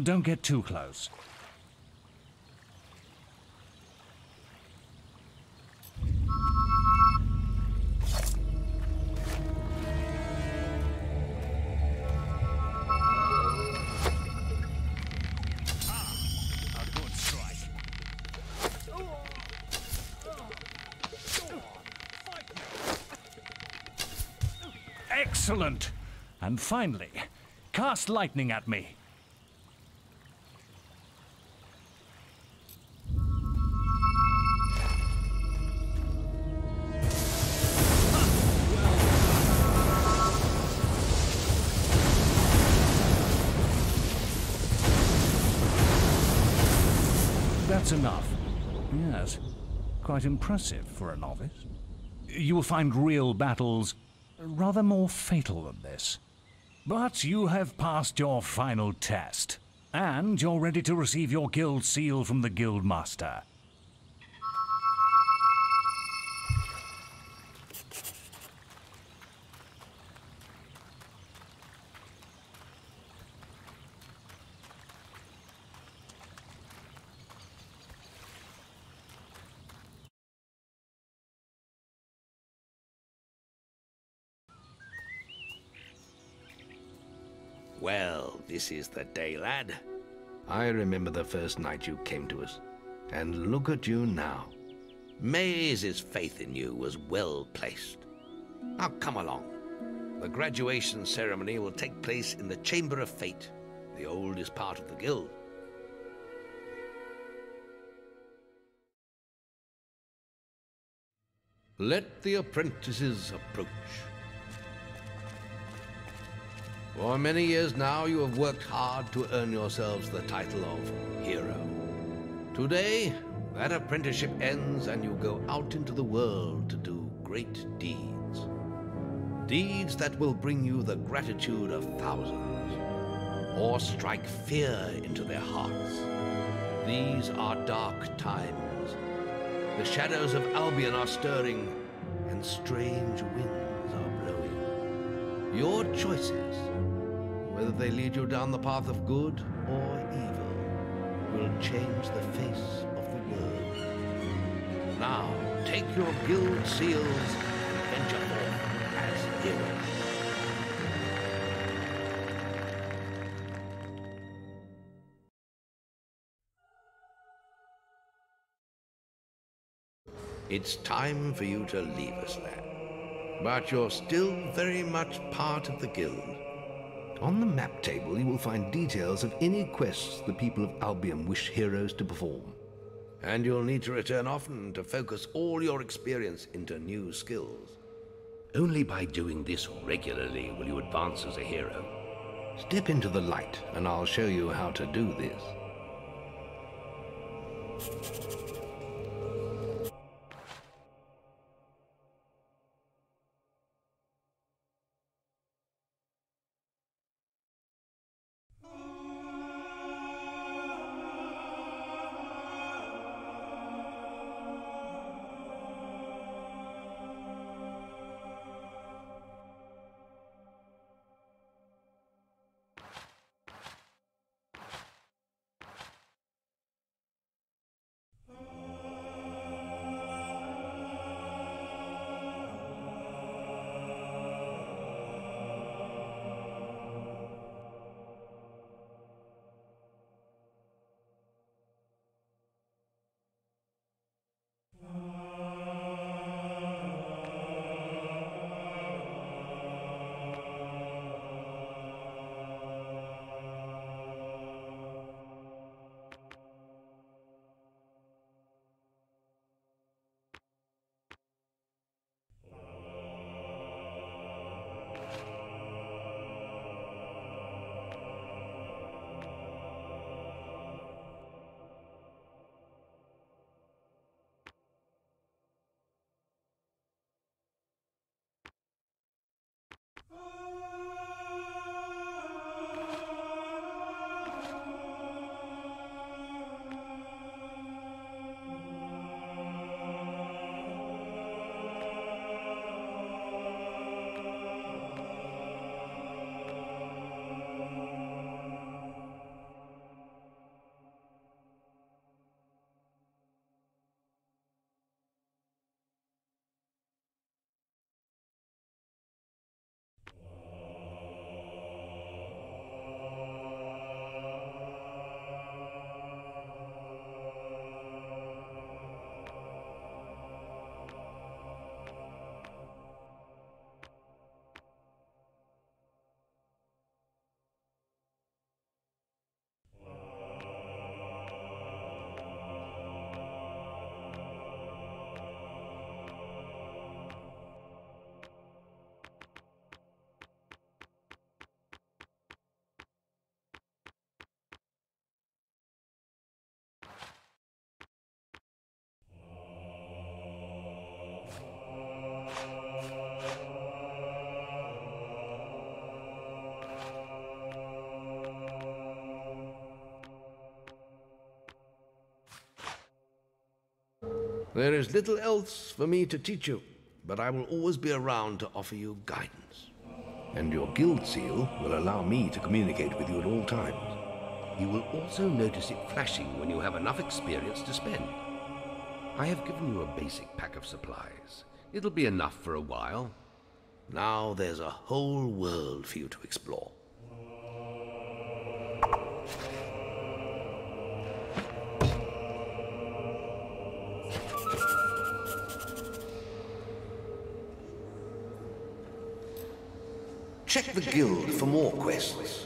Don't get too close. Excellent! And finally, cast lightning at me. That's enough. Yes, quite impressive for a novice. You will find real battles rather more fatal than this. But you have passed your final test, and you're ready to receive your guild seal from the guild master. Well, this is the day, lad. I remember the first night you came to us. And look at you now. Maze's faith in you was well placed. Now come along. The graduation ceremony will take place in the Chamber of Fate, the oldest part of the guild. Let the apprentices approach. For many years now, you have worked hard to earn yourselves the title of hero. Today, that apprenticeship ends and you go out into the world to do great deeds. Deeds that will bring you the gratitude of thousands, or strike fear into their hearts. These are dark times. The shadows of Albion are stirring, and strange winds are blowing. Your choices, whether they lead you down the path of good or evil, will change the face of the world. Now, take your guild seals and venture forth as heroes. It's time for you to leave us, lad. But you're still very much part of the guild. On the map table, you will find details of any quests the people of Albion wish heroes to perform. And you'll need to return often to focus all your experience into new skills. Only by doing this regularly will you advance as a hero. Step into the light, and I'll show you how to do this. There is little else for me to teach you, but I will always be around to offer you guidance. And your guild seal will allow me to communicate with you at all times. You will also notice it flashing when you have enough experience to spend. I have given you a basic pack of supplies. It'll be enough for a while. Now there's a whole world for you to explore. Check the guild for more quests.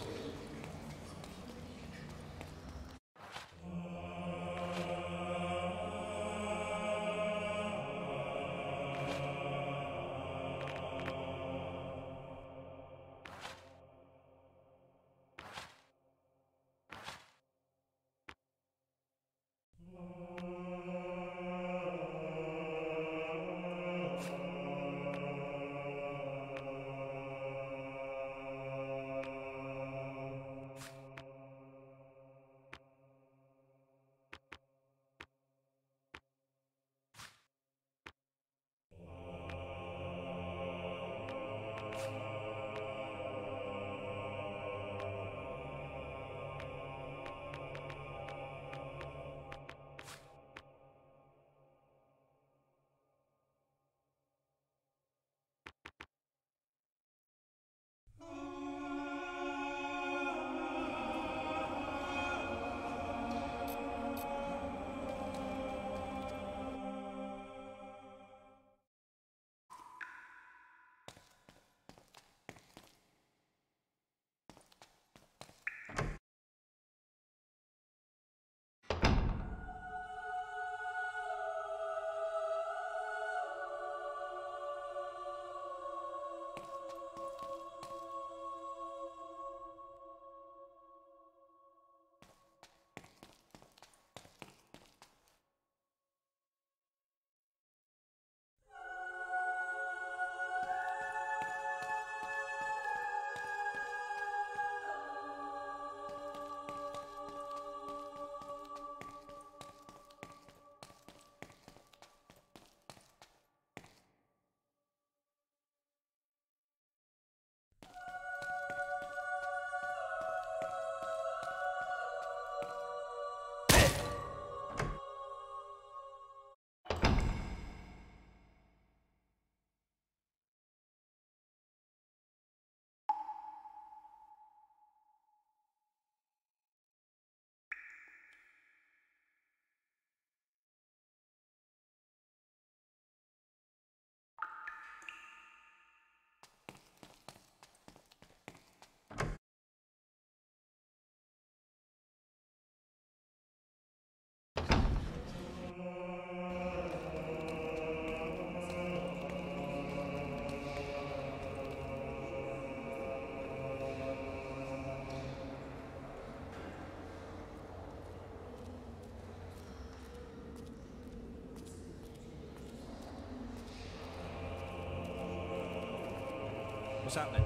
What's happening?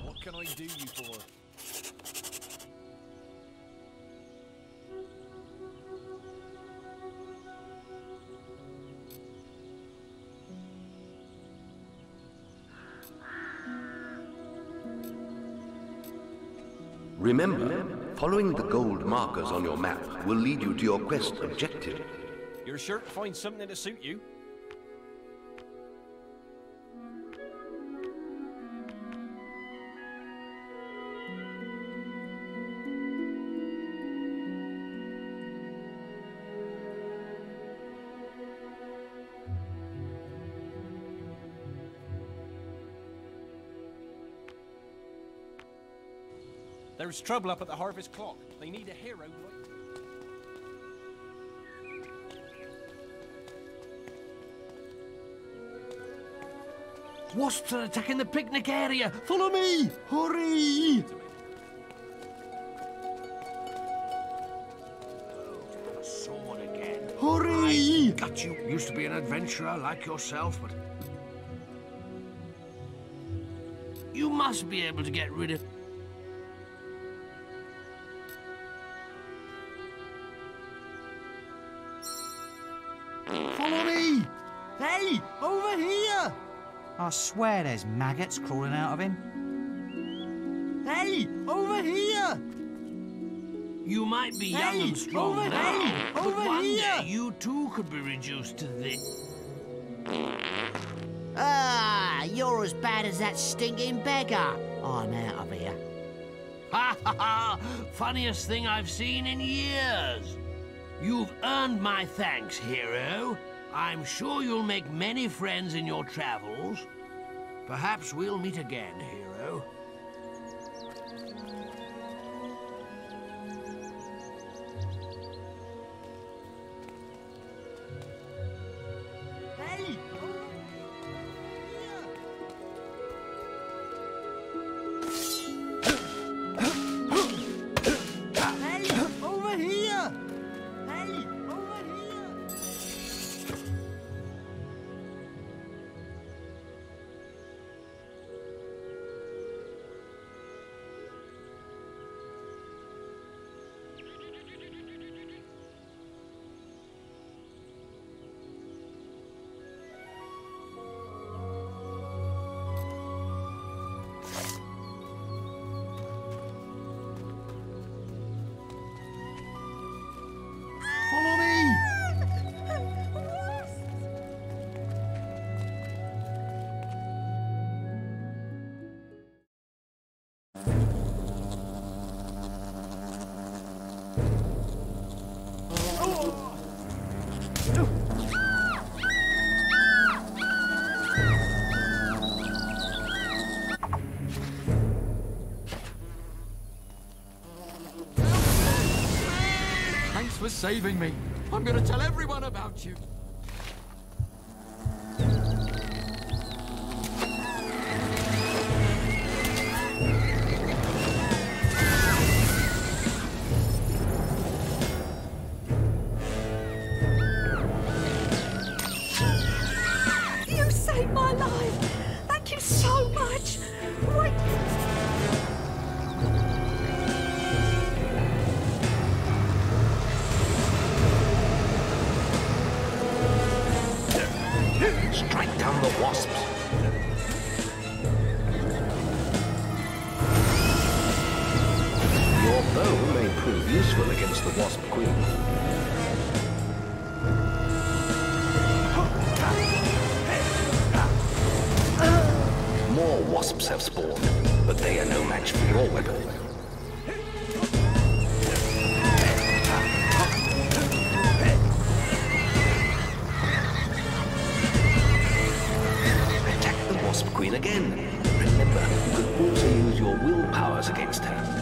What can I do you for? Remember, following the gold markers on your map will lead you to your quest objective. You're sure to find something to suit you? There's trouble up at the Harvest Clock. They need a hero like... Wasps are attacking the picnic area! Follow me! Hurry! Sword again. Hurry! I got you. Used to be an adventurer like yourself, but... You must be able to get rid of... Follow me! Hey! Over here! I swear there's maggots crawling out of him. Hey! Over here! You might be young and strong now, but one day you too could be reduced to this. Ah, you're as bad as that stinking beggar. I'm out of here. Ha ha ha! Funniest thing I've seen in years. You've earned my thanks, hero. I'm sure you'll make many friends in your travels. Perhaps we'll meet again, hero. Hey! Hey! Over here! Hey! Over here! Follow me! Thanks for saving me. I'm gonna tell everyone about you. alive! Thank you so much! Wait! Strike down the wasps. Your bow may prove useful against the wasp queen. More wasps have spawned, but they are no match for your weapon. Attack the wasp queen again. Remember, you can also use your will powers against her.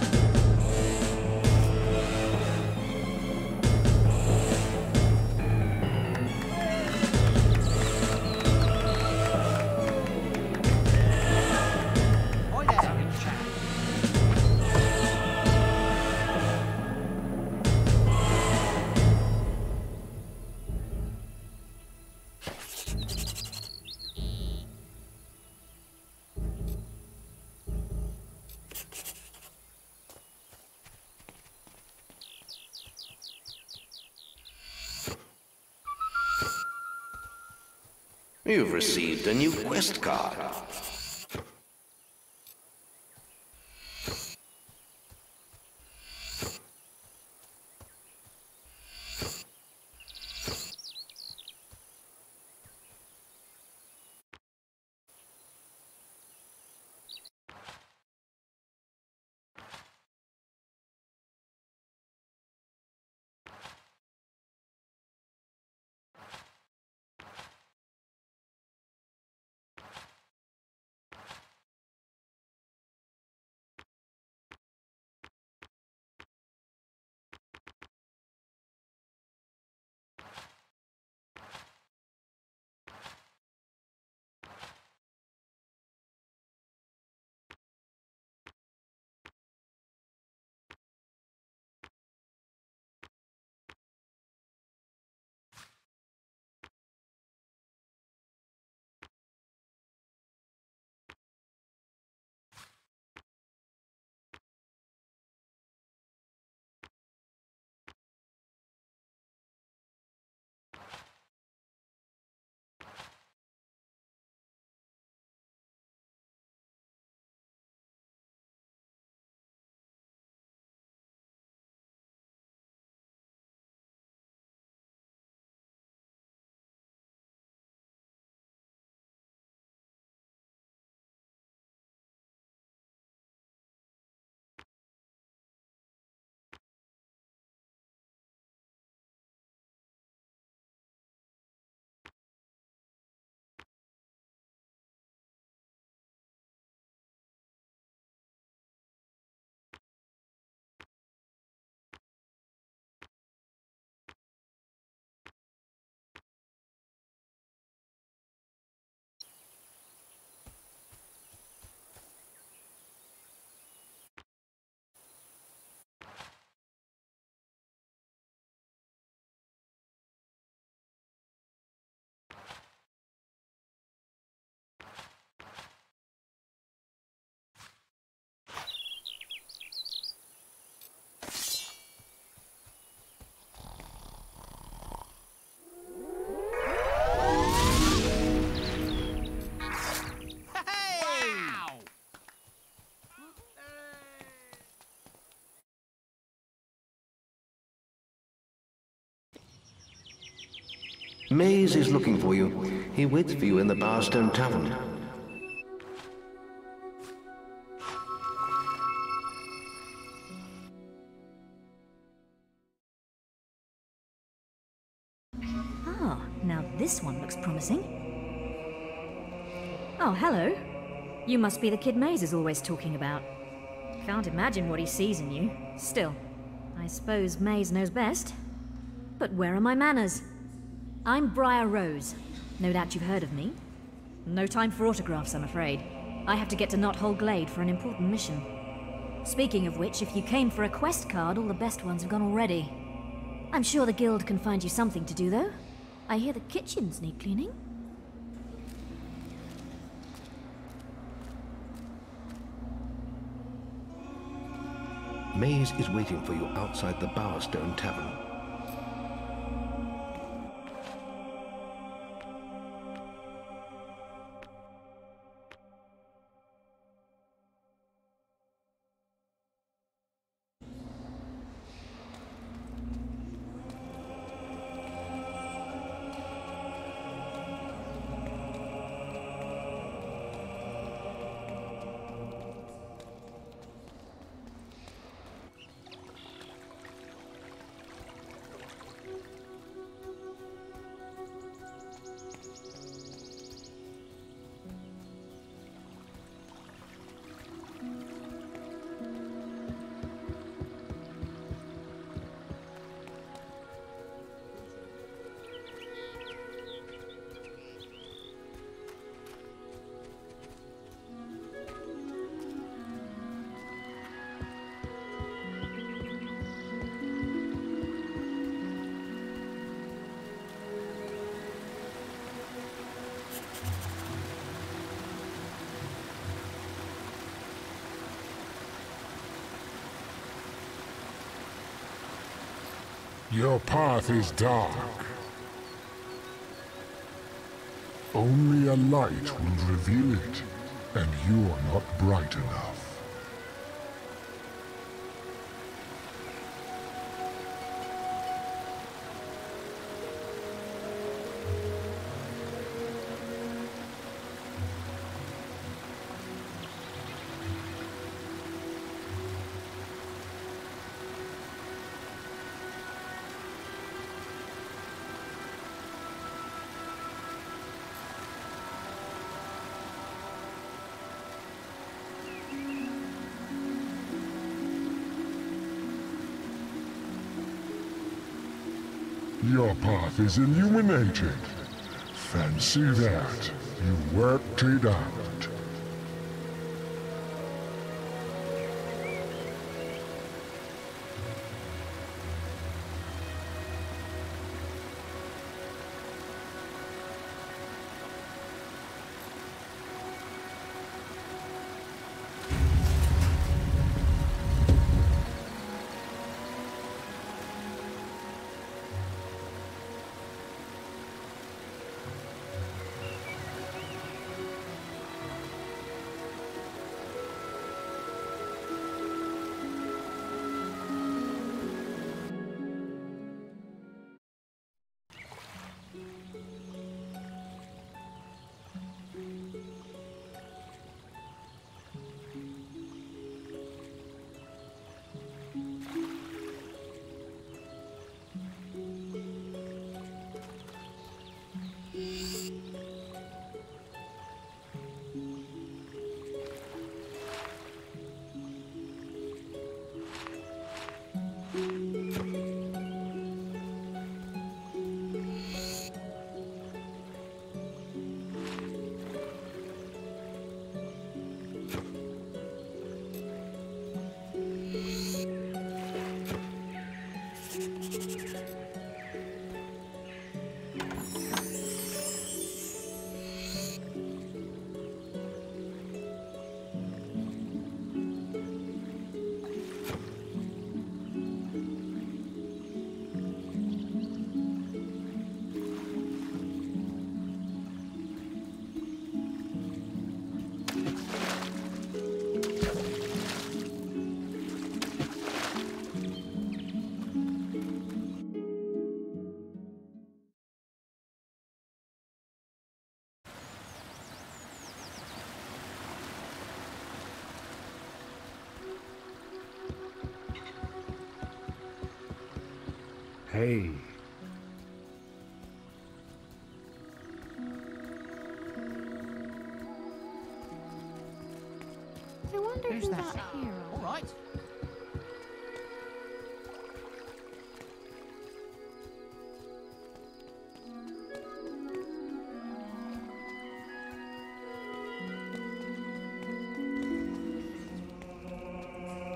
You've received a new quest card. Maze is looking for you. He waits for you in the Barstone Tavern. Ah, now this one looks promising. Oh, hello. You must be the kid Maze is always talking about. Can't imagine what he sees in you. Still, I suppose Maze knows best. But where are my manners? I'm Briar Rose. No doubt you've heard of me. No time for autographs, I'm afraid. I have to get to Knothole Glade for an important mission. Speaking of which, if you came for a quest card, all the best ones have gone already. I'm sure the guild can find you something to do, though. I hear the kitchens need cleaning. Maze is waiting for you outside the Bowerstone Tavern. Your path is dark. Only a light will reveal it, and you are not bright enough. Your path is illuminated. Fancy that. You worked it out. Hey. I wonder Who's who that? that hero. All right.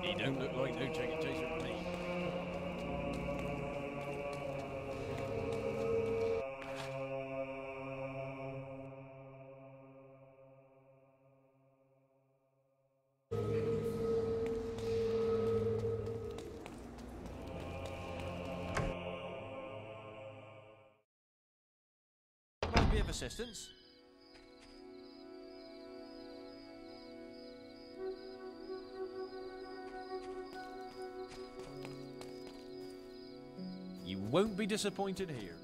He don't look like no chicken chaser to me. Might be of assistance. You won't be disappointed here.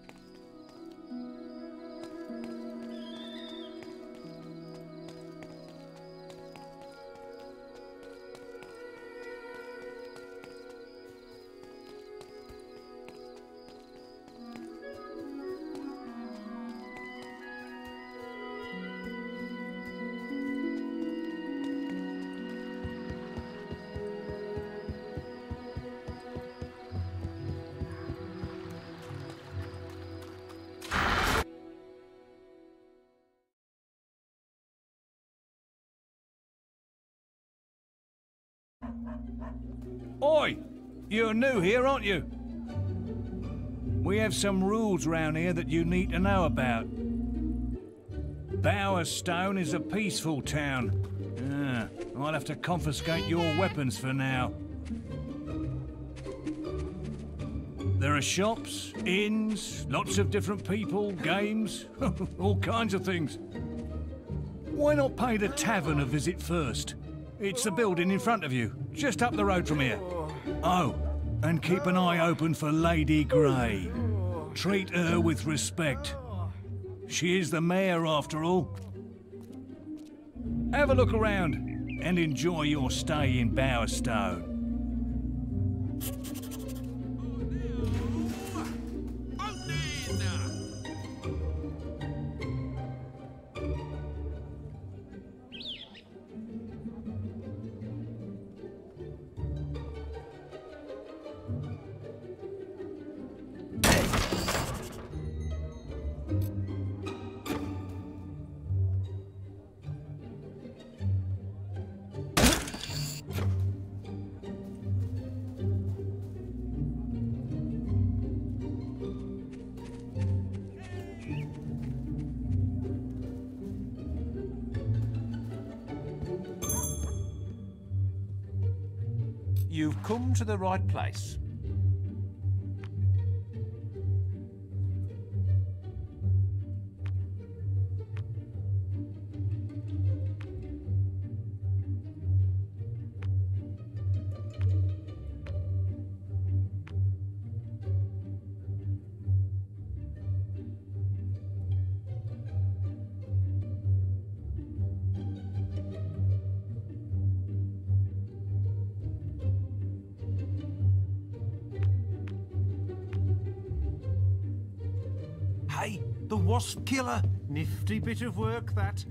Oi! You're new here, aren't you? We have some rules round here that you need to know about. Bowerstone is a peaceful town. I'll have to confiscate your weapons for now. There are shops, inns, lots of different people, games, all kinds of things. Why not pay the tavern a visit first? It's the building in front of you, just up the road from here. Oh, and keep an eye open for Lady Grey. Treat her with respect. She is the mayor, after all. Have a look around and enjoy your stay in Bowerstone. You've come to the right place. Hey, the wasp killer. Nifty bit of work, that.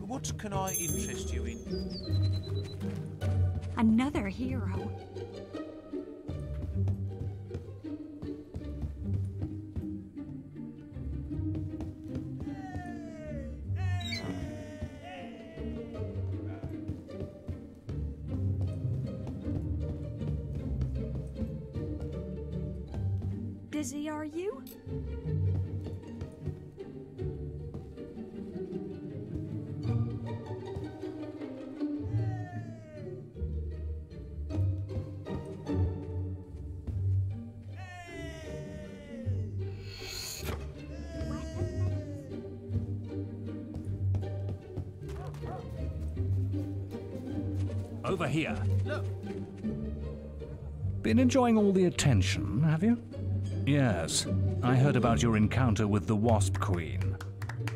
What can I interest you in? Another hero. Busy, are you? Over here. Been enjoying all the attention, have you? Yes, I heard about your encounter with the Wasp Queen.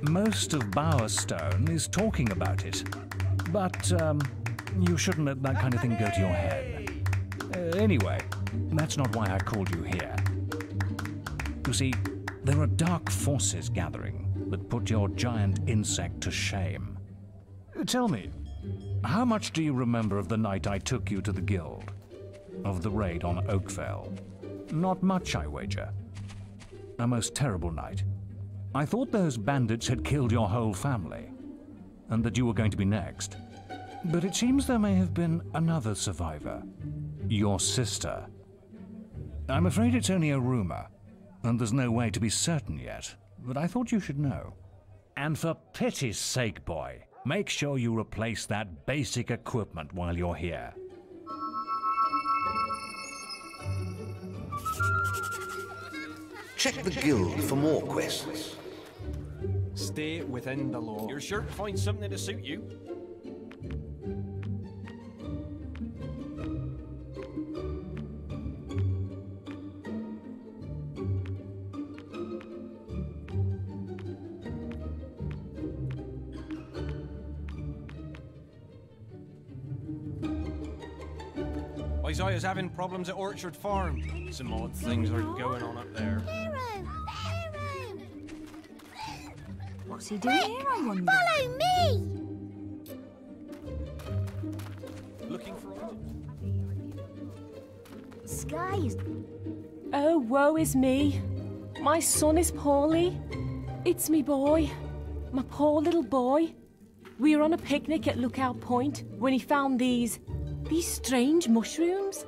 Most of Bowerstone is talking about it. But, you shouldn't let that kind of thing go to your head. Anyway, that's not why I called you here. You see, there are dark forces gathering that put your giant insect to shame. Tell me, how much do you remember of the night I took you to the guild? of the raid on Oakvale. Not much, I wager. A most terrible night. I thought those bandits had killed your whole family, and that you were going to be next. But it seems there may have been another survivor. Your sister. I'm afraid it's only a rumor, and there's no way to be certain yet, but I thought you should know. And for pity's sake, boy, make sure you replace that basic equipment while you're here. Check the guild for more quests. Stay within the law. You're sure to find something to suit you. Isaiah's having problems at Orchard Farm. Some odd things are going on up there. What's he doing here, I wonder? Follow me! Looking for Sky is... Oh, woe is me. My son is poorly. It's me boy. My poor little boy. We were on a picnic at Lookout Point when he found these strange mushrooms.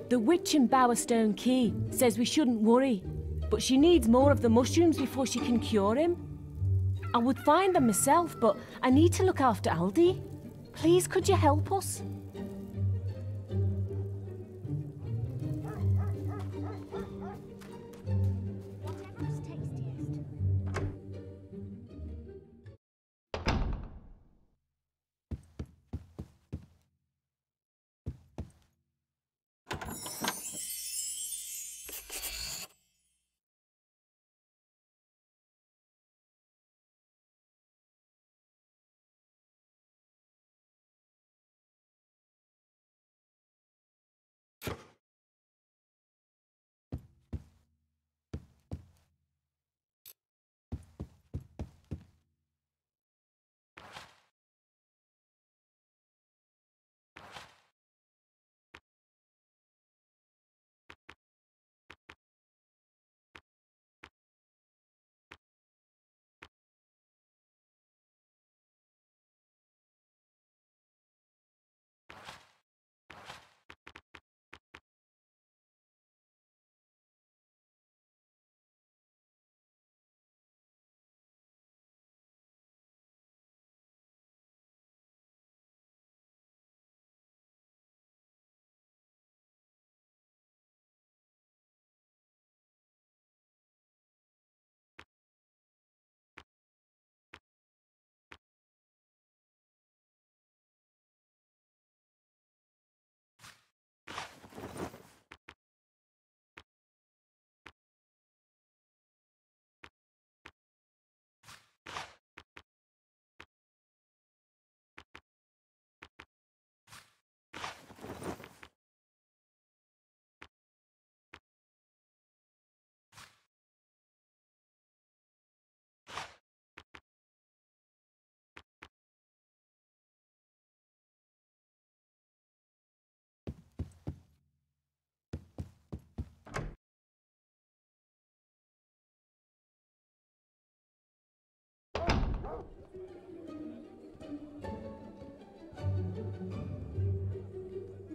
The witch in Bowerstone Key says we shouldn't worry, but she needs more of the mushrooms before she can cure him. I would find them myself, but I need to look after Aldi. Please, could you help us?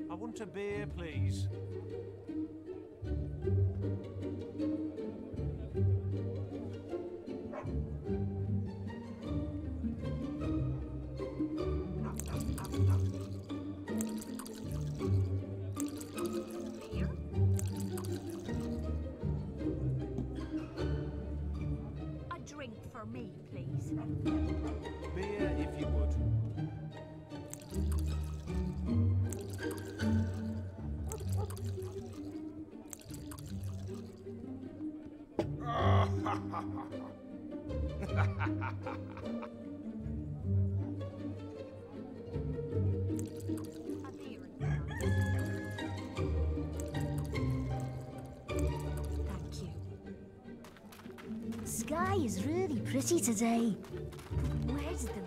I want a beer, please. A drink for me, please. Beer, if you would. Thank you. Sky is really pretty today. Where's the roof?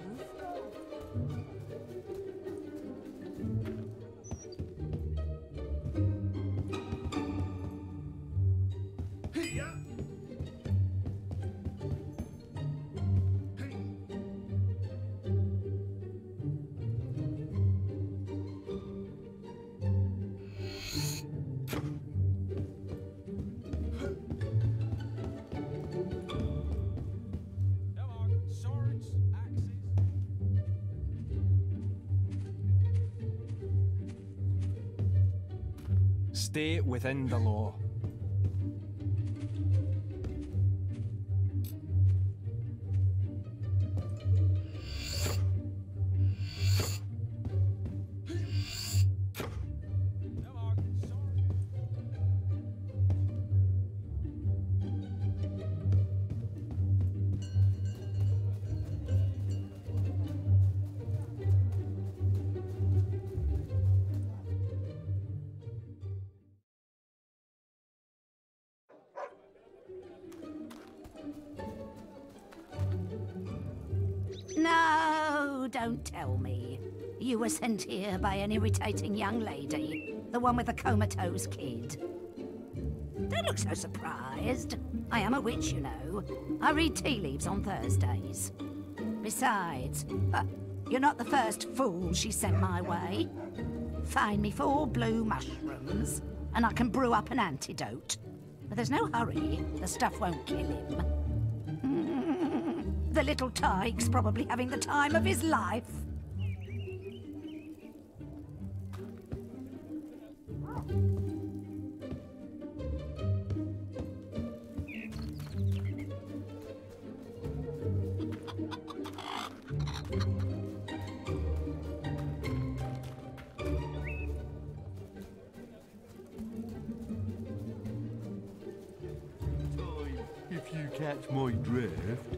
Stay within the law. No, don't tell me. You were sent here by an irritating young lady, the one with the comatose kid. Don't look so surprised. I am a witch, you know. I read tea leaves on Thursdays. Besides, you're not the first fool she sent my way. Find me 4 blue mushrooms, and I can brew up an antidote. But there's no hurry. The stuff won't kill him. The little tyke's probably having the time of his life. If you catch my drift.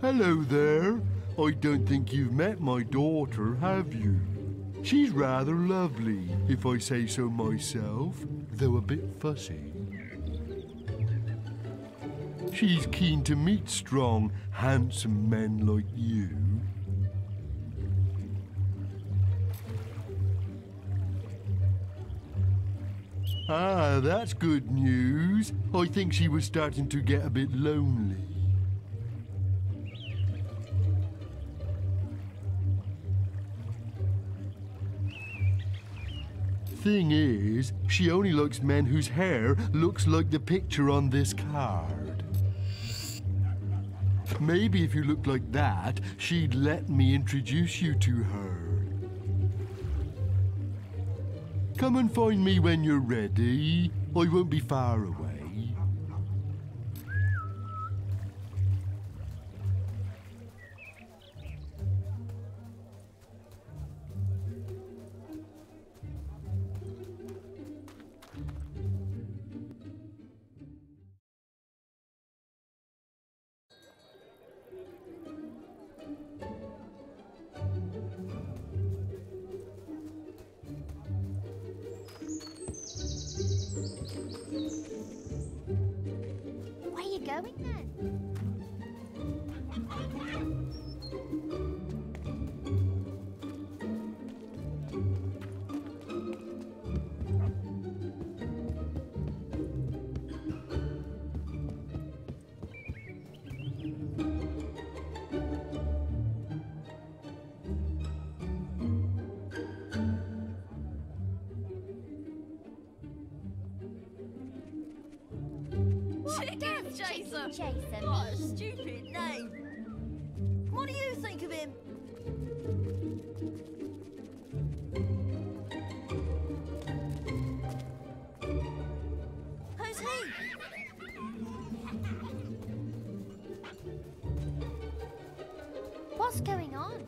Hello there. I don't think you've met my daughter, have you? She's rather lovely, if I say so myself, though a bit fussy. She's keen to meet strong, handsome men like you. Ah, that's good news. I think she was starting to get a bit lonely. Thing is, she only likes men whose hair looks like the picture on this card. Maybe if you looked like that, she'd let me introduce you to her. Come and find me when you're ready. I won't be far away. Where are you going then? Jason! Jason. What a stupid name! What do you think of him? Who's he? What's going on?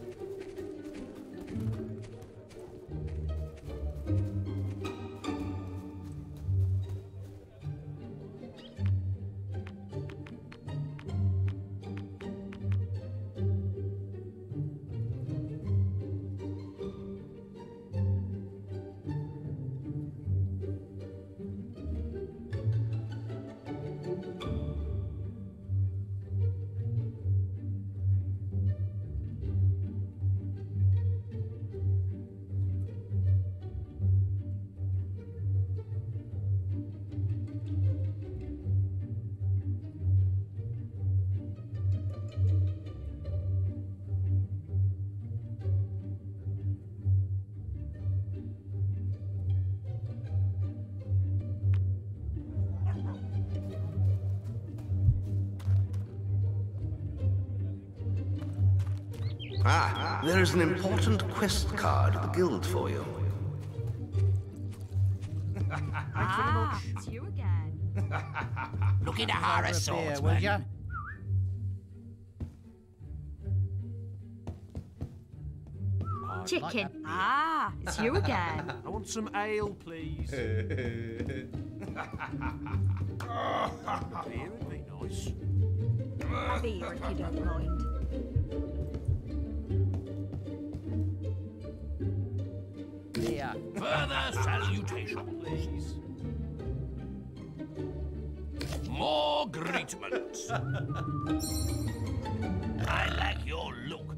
Ah, there is an important quest card at the guild for you. It's you again. Look into her swordsman. ya? Chicken. It's you again. I want some ale, please. Beer would be nice. Beer if you don't mind. Here. Further salutations. More greetments. I like your look.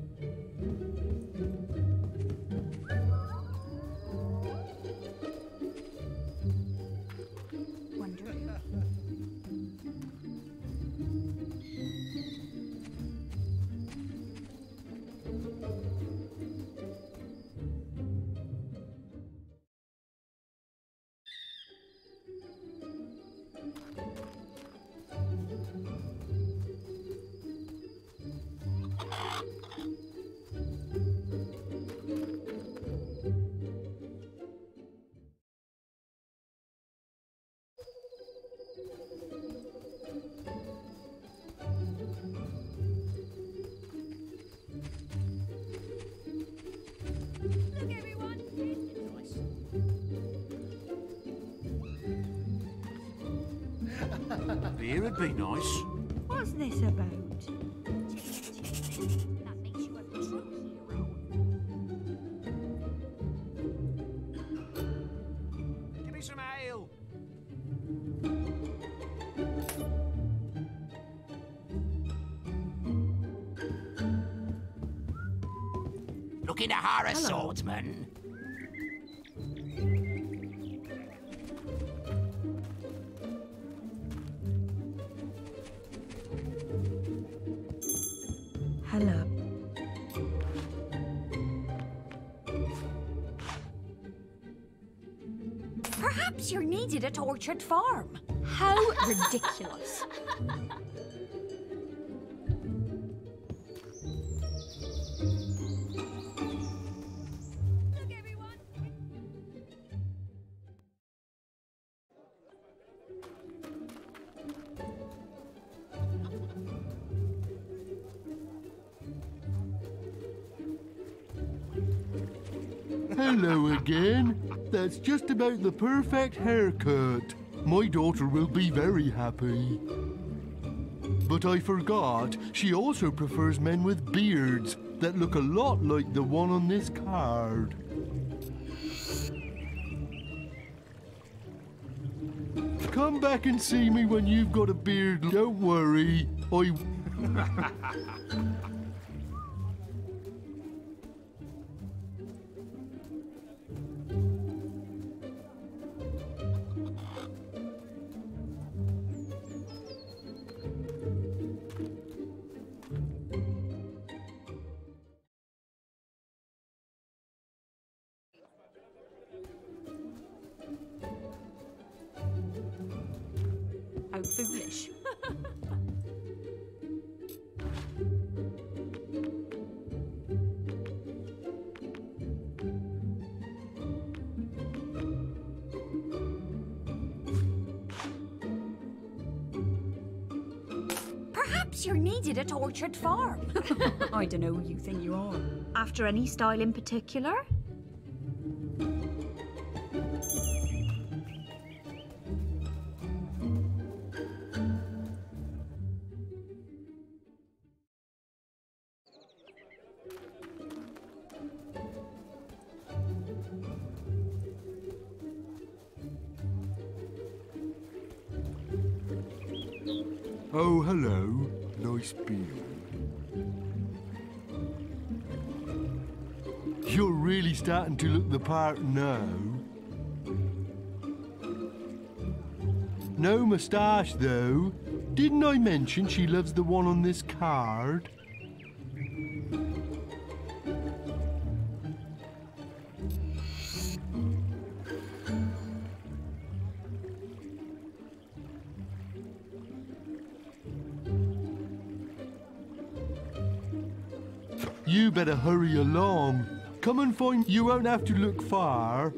Beer would be nice. What's this about? That makes you a true hero. Give me some ale. Look into her swordsman. Hello. Perhaps you're needed at Orchard Farm. How ridiculous. Hello again. That's just about the perfect haircut. My daughter will be very happy. But I forgot, she also prefers men with beards that look a lot like the one on this card. Come back and see me when you've got a beard. Don't worry, How foolish. Perhaps you're needed at Orchard Farm. I don't know who you think you are. After any style in particular? Oh, hello. Nice beard. You're really starting to look the part now. No moustache, though. Didn't I mention she loves the one on this card? You better hurry along. Come and find... You won't have to look far.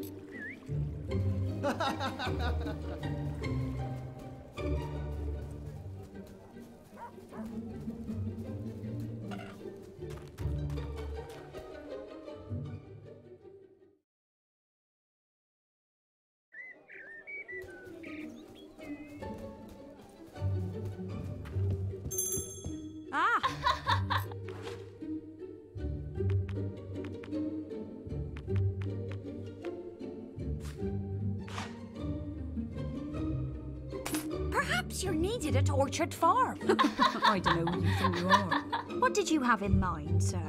Perhaps you're needed at Orchard Farm. I don't know who you think you are. What did you have in mind, sir?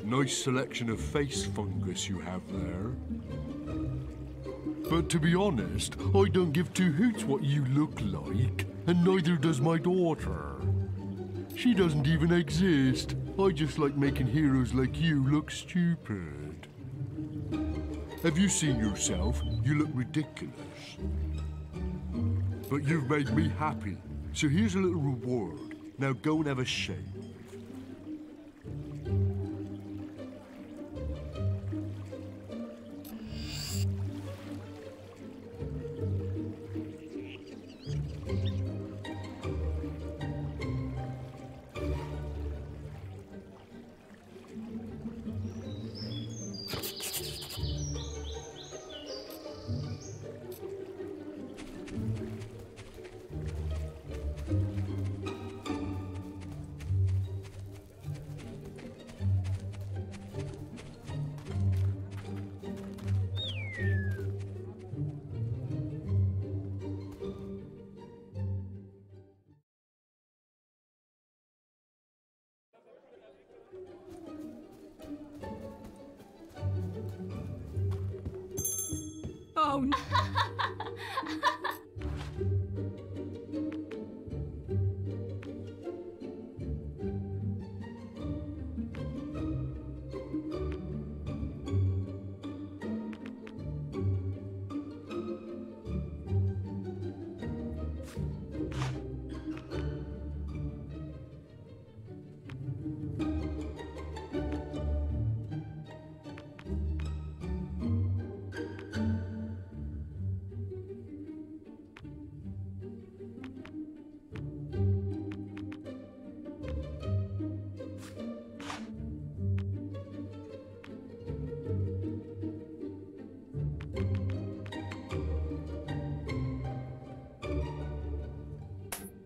Nice selection of face fungus you have there. But to be honest, I don't give two hoots what you look like, and neither does my daughter. She doesn't even exist. I just like making heroes like you look stupid. Have you seen yourself? You look ridiculous. But you've made me happy, so here's a little reward. Now go and have a shave. Oh, no.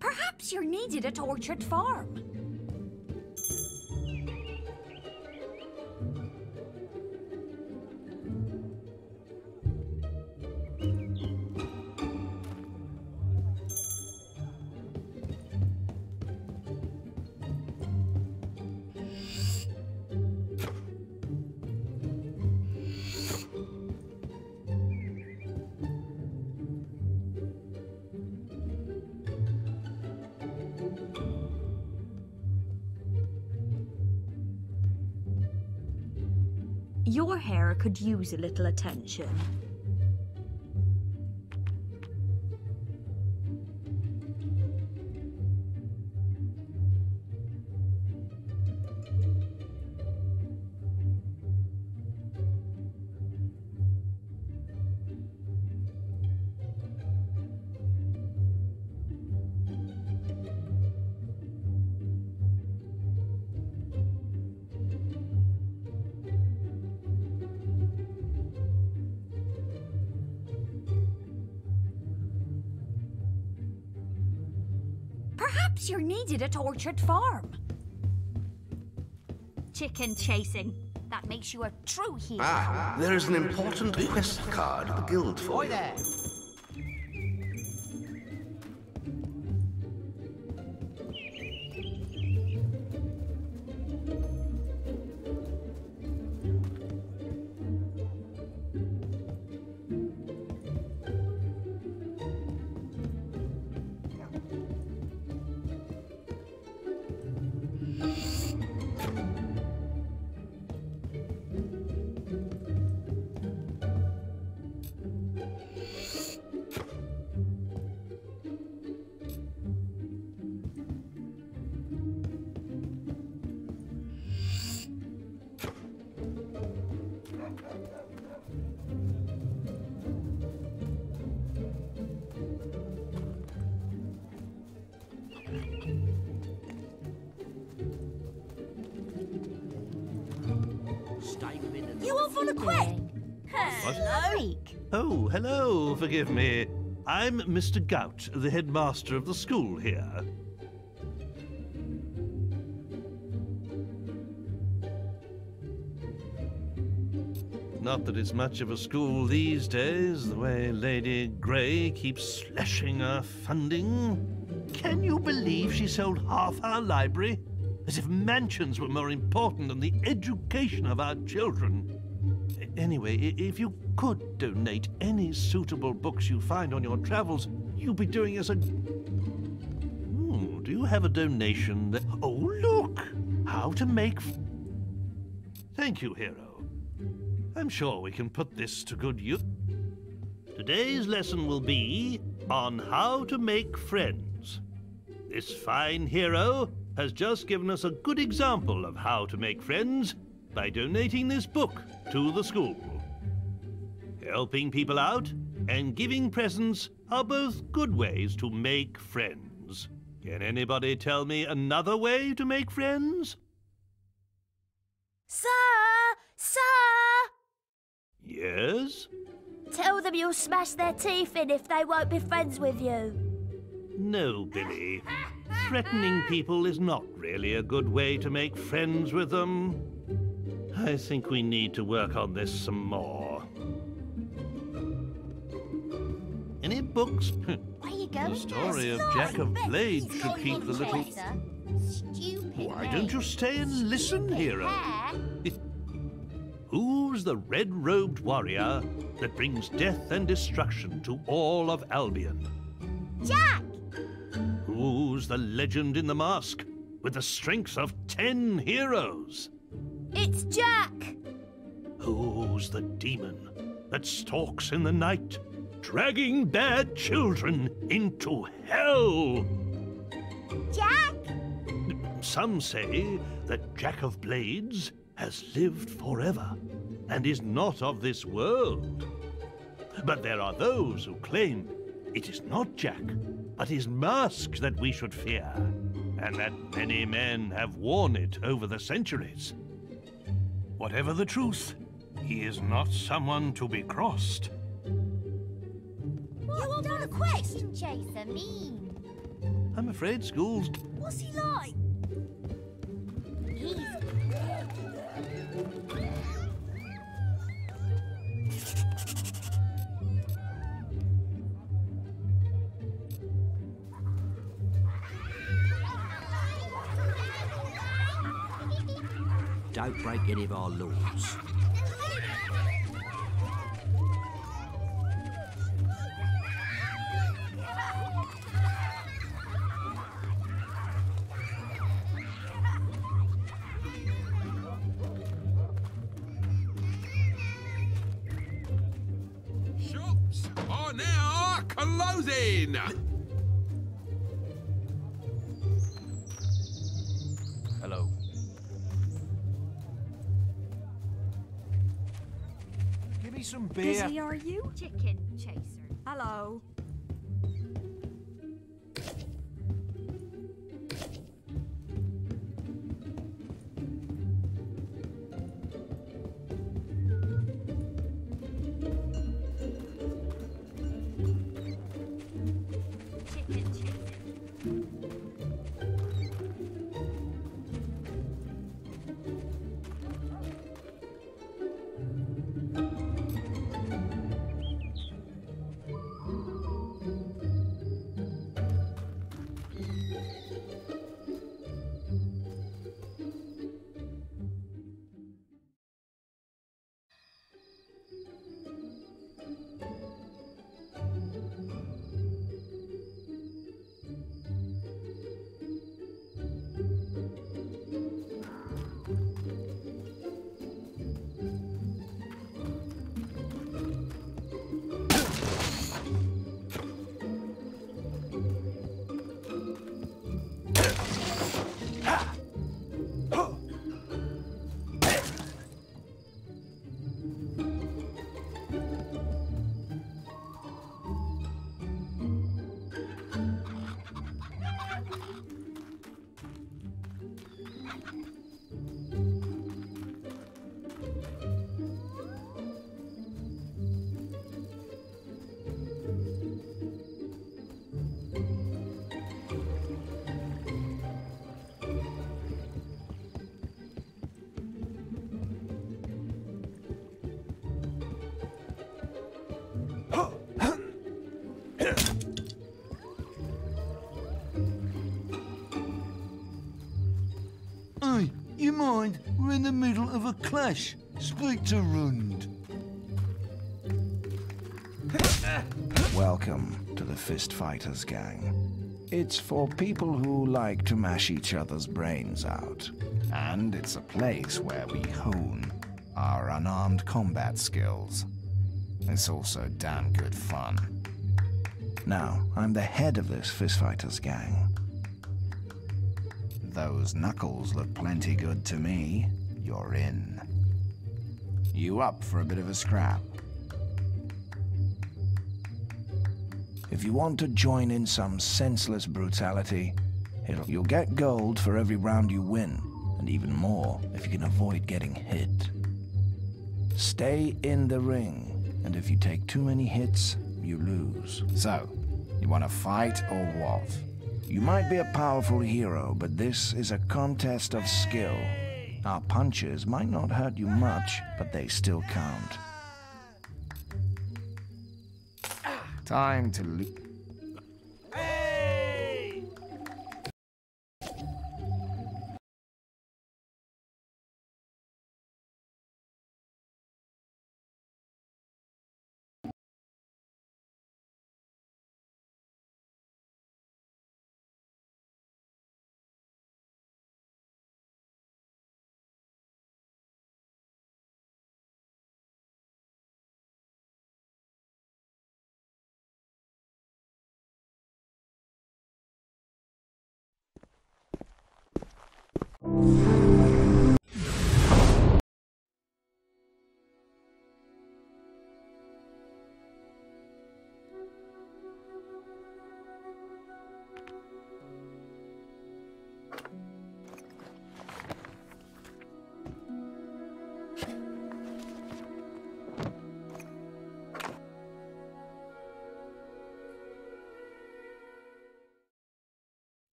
Perhaps you're needed at Orchard Farm. Your hair could use a little attention. Perhaps you're needed at Orchard Farm. Chicken chasing. That makes you a true hero. Ah, there is an important quest card at the guild for you. There. What? Freak. Oh, hello, forgive me. I'm Mr. Gout, the headmaster of the school here. Not that it's much of a school these days, the way Lady Grey keeps slashing our funding. Can you believe she sold half our library? As if mansions were more important than the education of our children. Anyway, if you could donate any suitable books you find on your travels, you'd be doing us a... do you have a donation that... Oh, look! How to make... Thank you, Hero. I'm sure we can put this to good use. Today's lesson will be on how to make friends. This fine hero has just given us a good example of how to make friends by donating this book to the school. Helping people out and giving presents are both good ways to make friends. Can anybody tell me another way to make friends? Sir! Sir! Yes? Tell them you'll smash their teeth in if they won't be friends with you. No, Billy. Threatening people is not really a good way to make friends with them. I think we need to work on this some more. Any books? Where you going? The story of Jack of Blades should keep the little... Stupid. Why don't you stay and listen, hero? Who's the red-robed warrior that brings death and destruction to all of Albion? Jack! Who's the legend in the mask with the strength of 10 heroes? It's Jack! Who's the demon that stalks in the night, dragging bad children into hell? Jack! Some say that Jack of Blades has lived forever and is not of this world. But there are those who claim it is not Jack, but his mask that we should fear, and that many men have worn it over the centuries. Whatever the truth, he is not someone to be crossed. You on a quest? Chaser mean. I'm afraid school's... What's he like? He's... Don't break any of our laws. Shops are now closing. Hello. Give me some beer. Busy, are you? Chicken chaser. Hello. Chicken chaser. clash. Speak to Rund. Welcome to the Fist Fighters gang. It's for people who like to mash each other's brains out. And it's a place where we hone our unarmed combat skills. It's also damn good fun. Now, I'm the head of this Fist Fighters gang. Those knuckles look plenty good to me. You're in. You up for a bit of a scrap? If you want to join in some senseless brutality, you'll get gold for every round you win, and even more if you can avoid getting hit. Stay in the ring, and if you take too many hits, you lose. So, you want to fight or what? You might be a powerful hero, but this is a contest of skill. Our punches might not hurt you much, but they still count. Time to leave.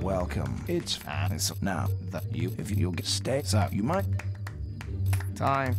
Welcome. It's now that if you'll get stay, so you might. Time.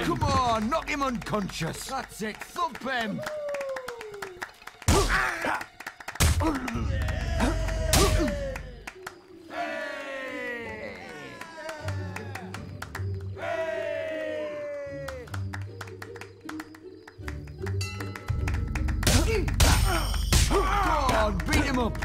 Come on, knock him unconscious. That's it, thump him. Go on, beat him up.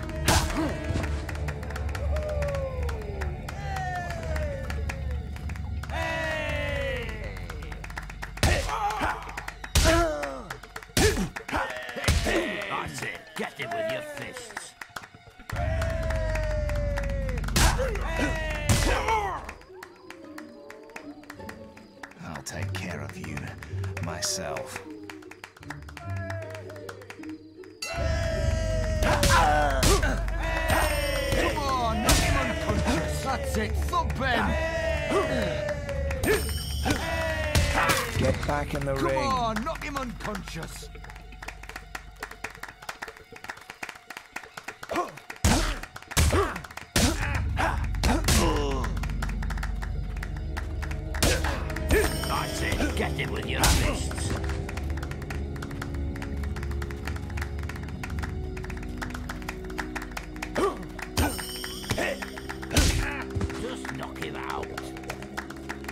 myself. Come on, knock him unconscious. That's it, thump him. Get back in the ring. Come on, knock him unconscious. That's it. Get him with your fists. Just knock him out.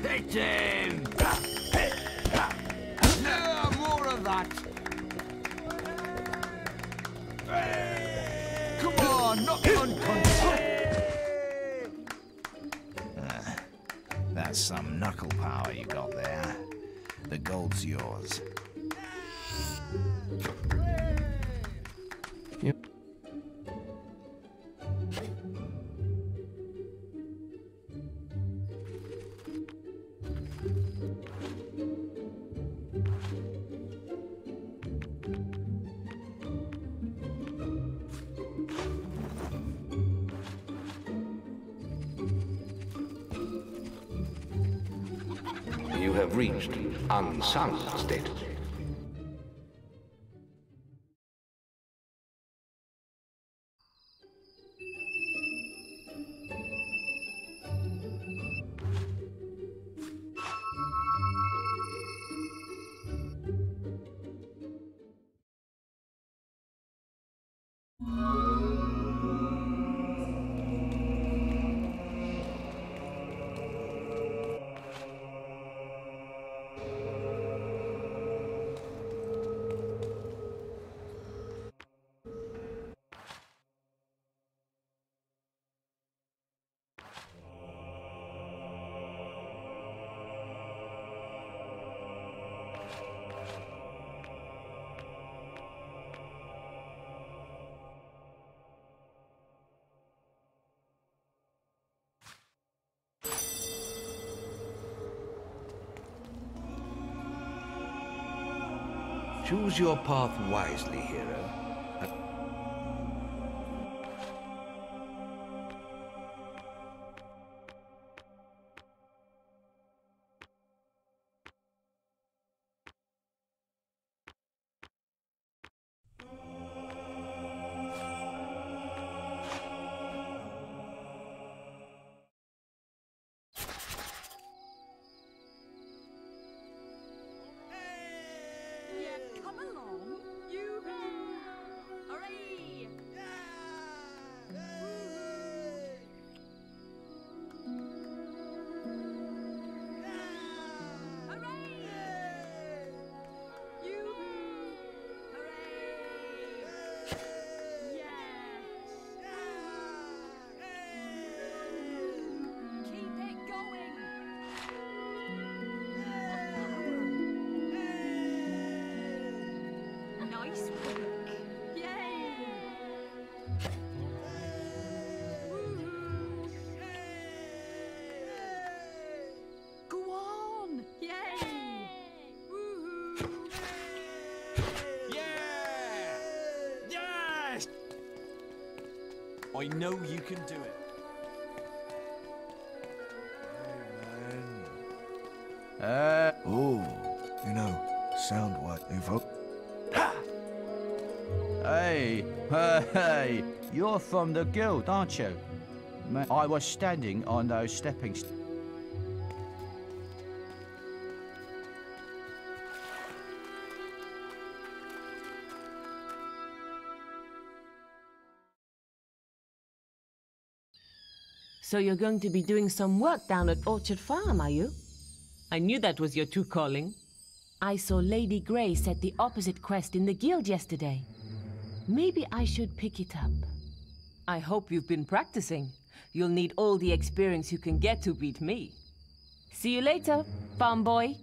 Hit him! Yeah, more of that. Come on, knock him unconscious. That's some knuckle power you got there. The gold's yours. You have reached unsung status. Choose your path wisely, hero. Come along. Yoo-hoo! Hooray! I know you can do it. You know, sound what, Ufo? Hey, you're from the guild, aren't you? I was standing on those stepping stones. So you're going to be doing some work down at Orchard Farm, are you? I knew that was your true calling. I saw Lady Grace at the opposite quest in the guild yesterday. Maybe I should pick it up. I hope you've been practicing. You'll need all the experience you can get to beat me. See you later, farm boy.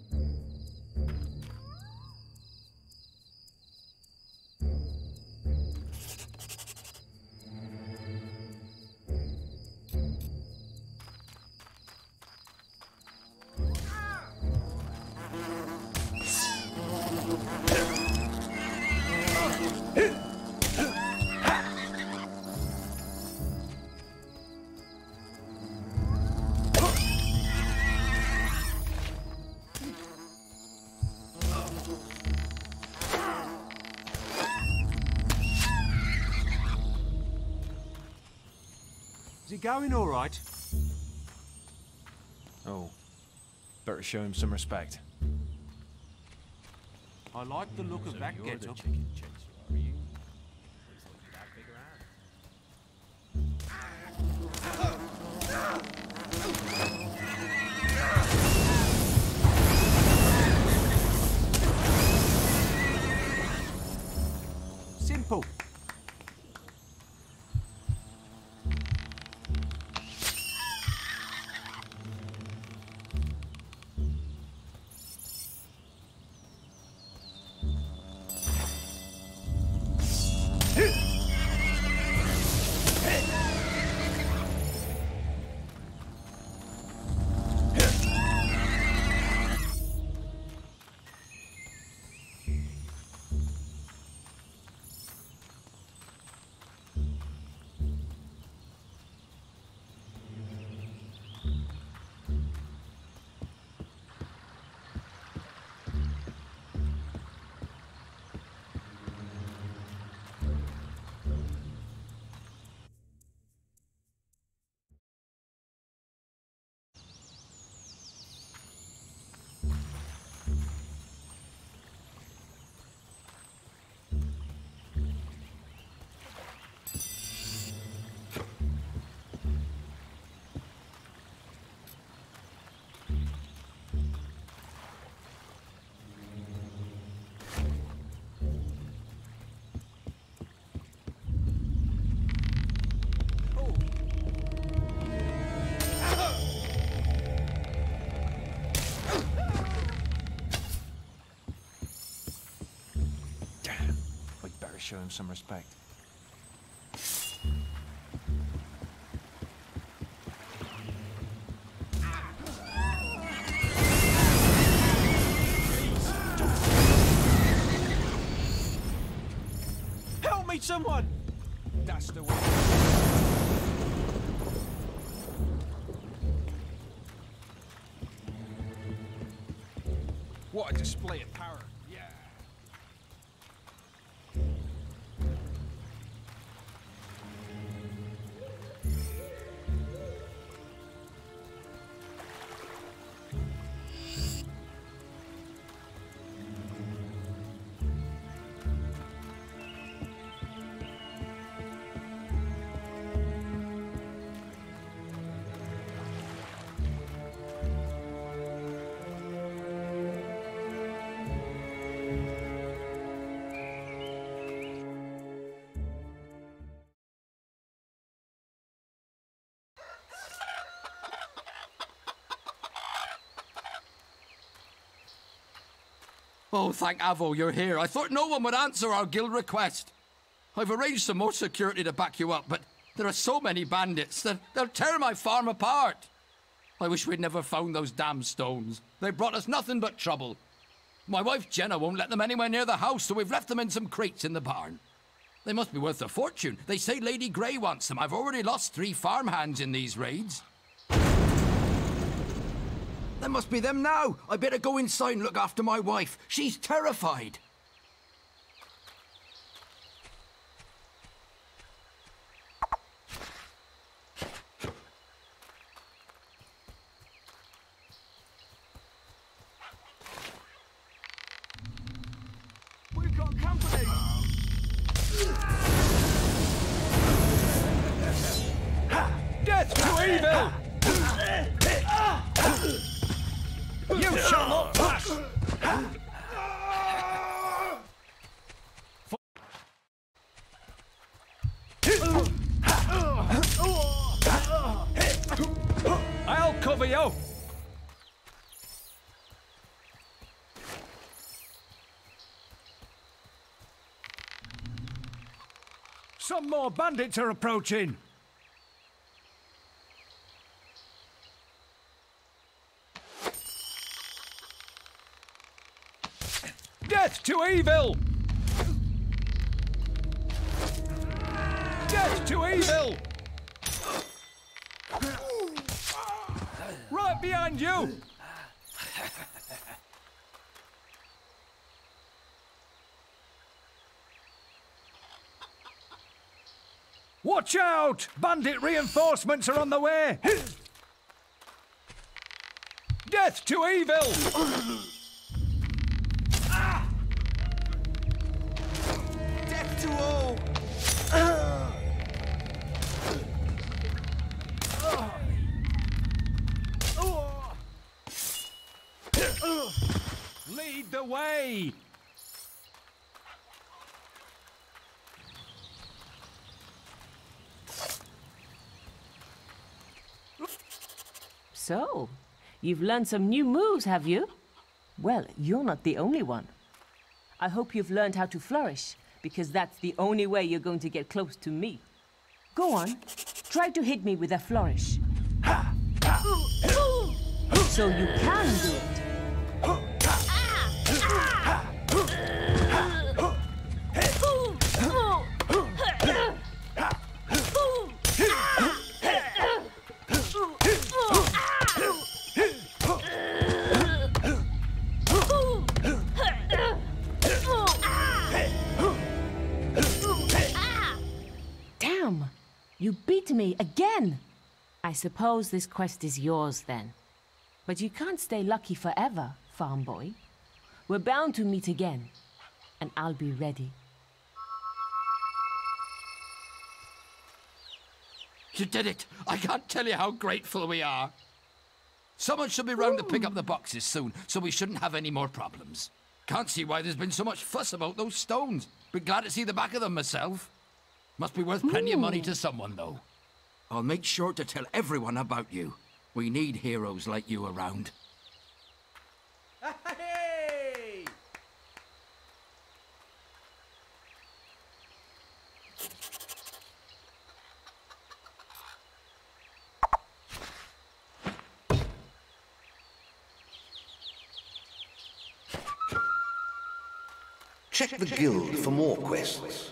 Is it going all right? Oh, better show him some respect. I like the look of that get-up. Chicken chaser, are you? Simple. Show him some respect. Help me, someone! That's the way. What a display of power. Yeah. Oh, thank Avo you're here. I thought no one would answer our guild request. I've arranged some more security to back you up, but there are so many bandits that they'll tear my farm apart. I wish we'd never found those damn stones. They brought us nothing but trouble. My wife Jenna won't let them anywhere near the house, so we've left them in some crates in the barn. They must be worth a fortune. They say Lady Grey wants them. I've already lost 3 farmhands in these raids. That must be them now. I better go inside and look after my wife. She's terrified. We've got company! Death to evil! You shall not pass! I'll cover you! Some more bandits are approaching! Death to evil! Death to evil! Right behind you! Watch out! Bandit reinforcements are on the way! Death to evil! Death to all! Lead the way! So, you've learned some new moves, have you? Well, you're not the only one. I hope you've learned how to flourish, because that's the only way you're going to get close to me. Go on, try to hit me with a flourish. So you can do it. Damn! You beat me again! I suppose this quest is yours then. But you can't stay lucky forever, farm boy. We're bound to meet again, and I'll be ready. You did it! I can't tell you how grateful we are. Someone should be round to pick up the boxes soon, so we shouldn't have any more problems. Can't see why there's been so much fuss about those stones. Be glad to see the back of them myself. Must be worth plenty of money to someone, though. I'll make sure to tell everyone about you. We need heroes like you around. Hey! Check the guild for more quests.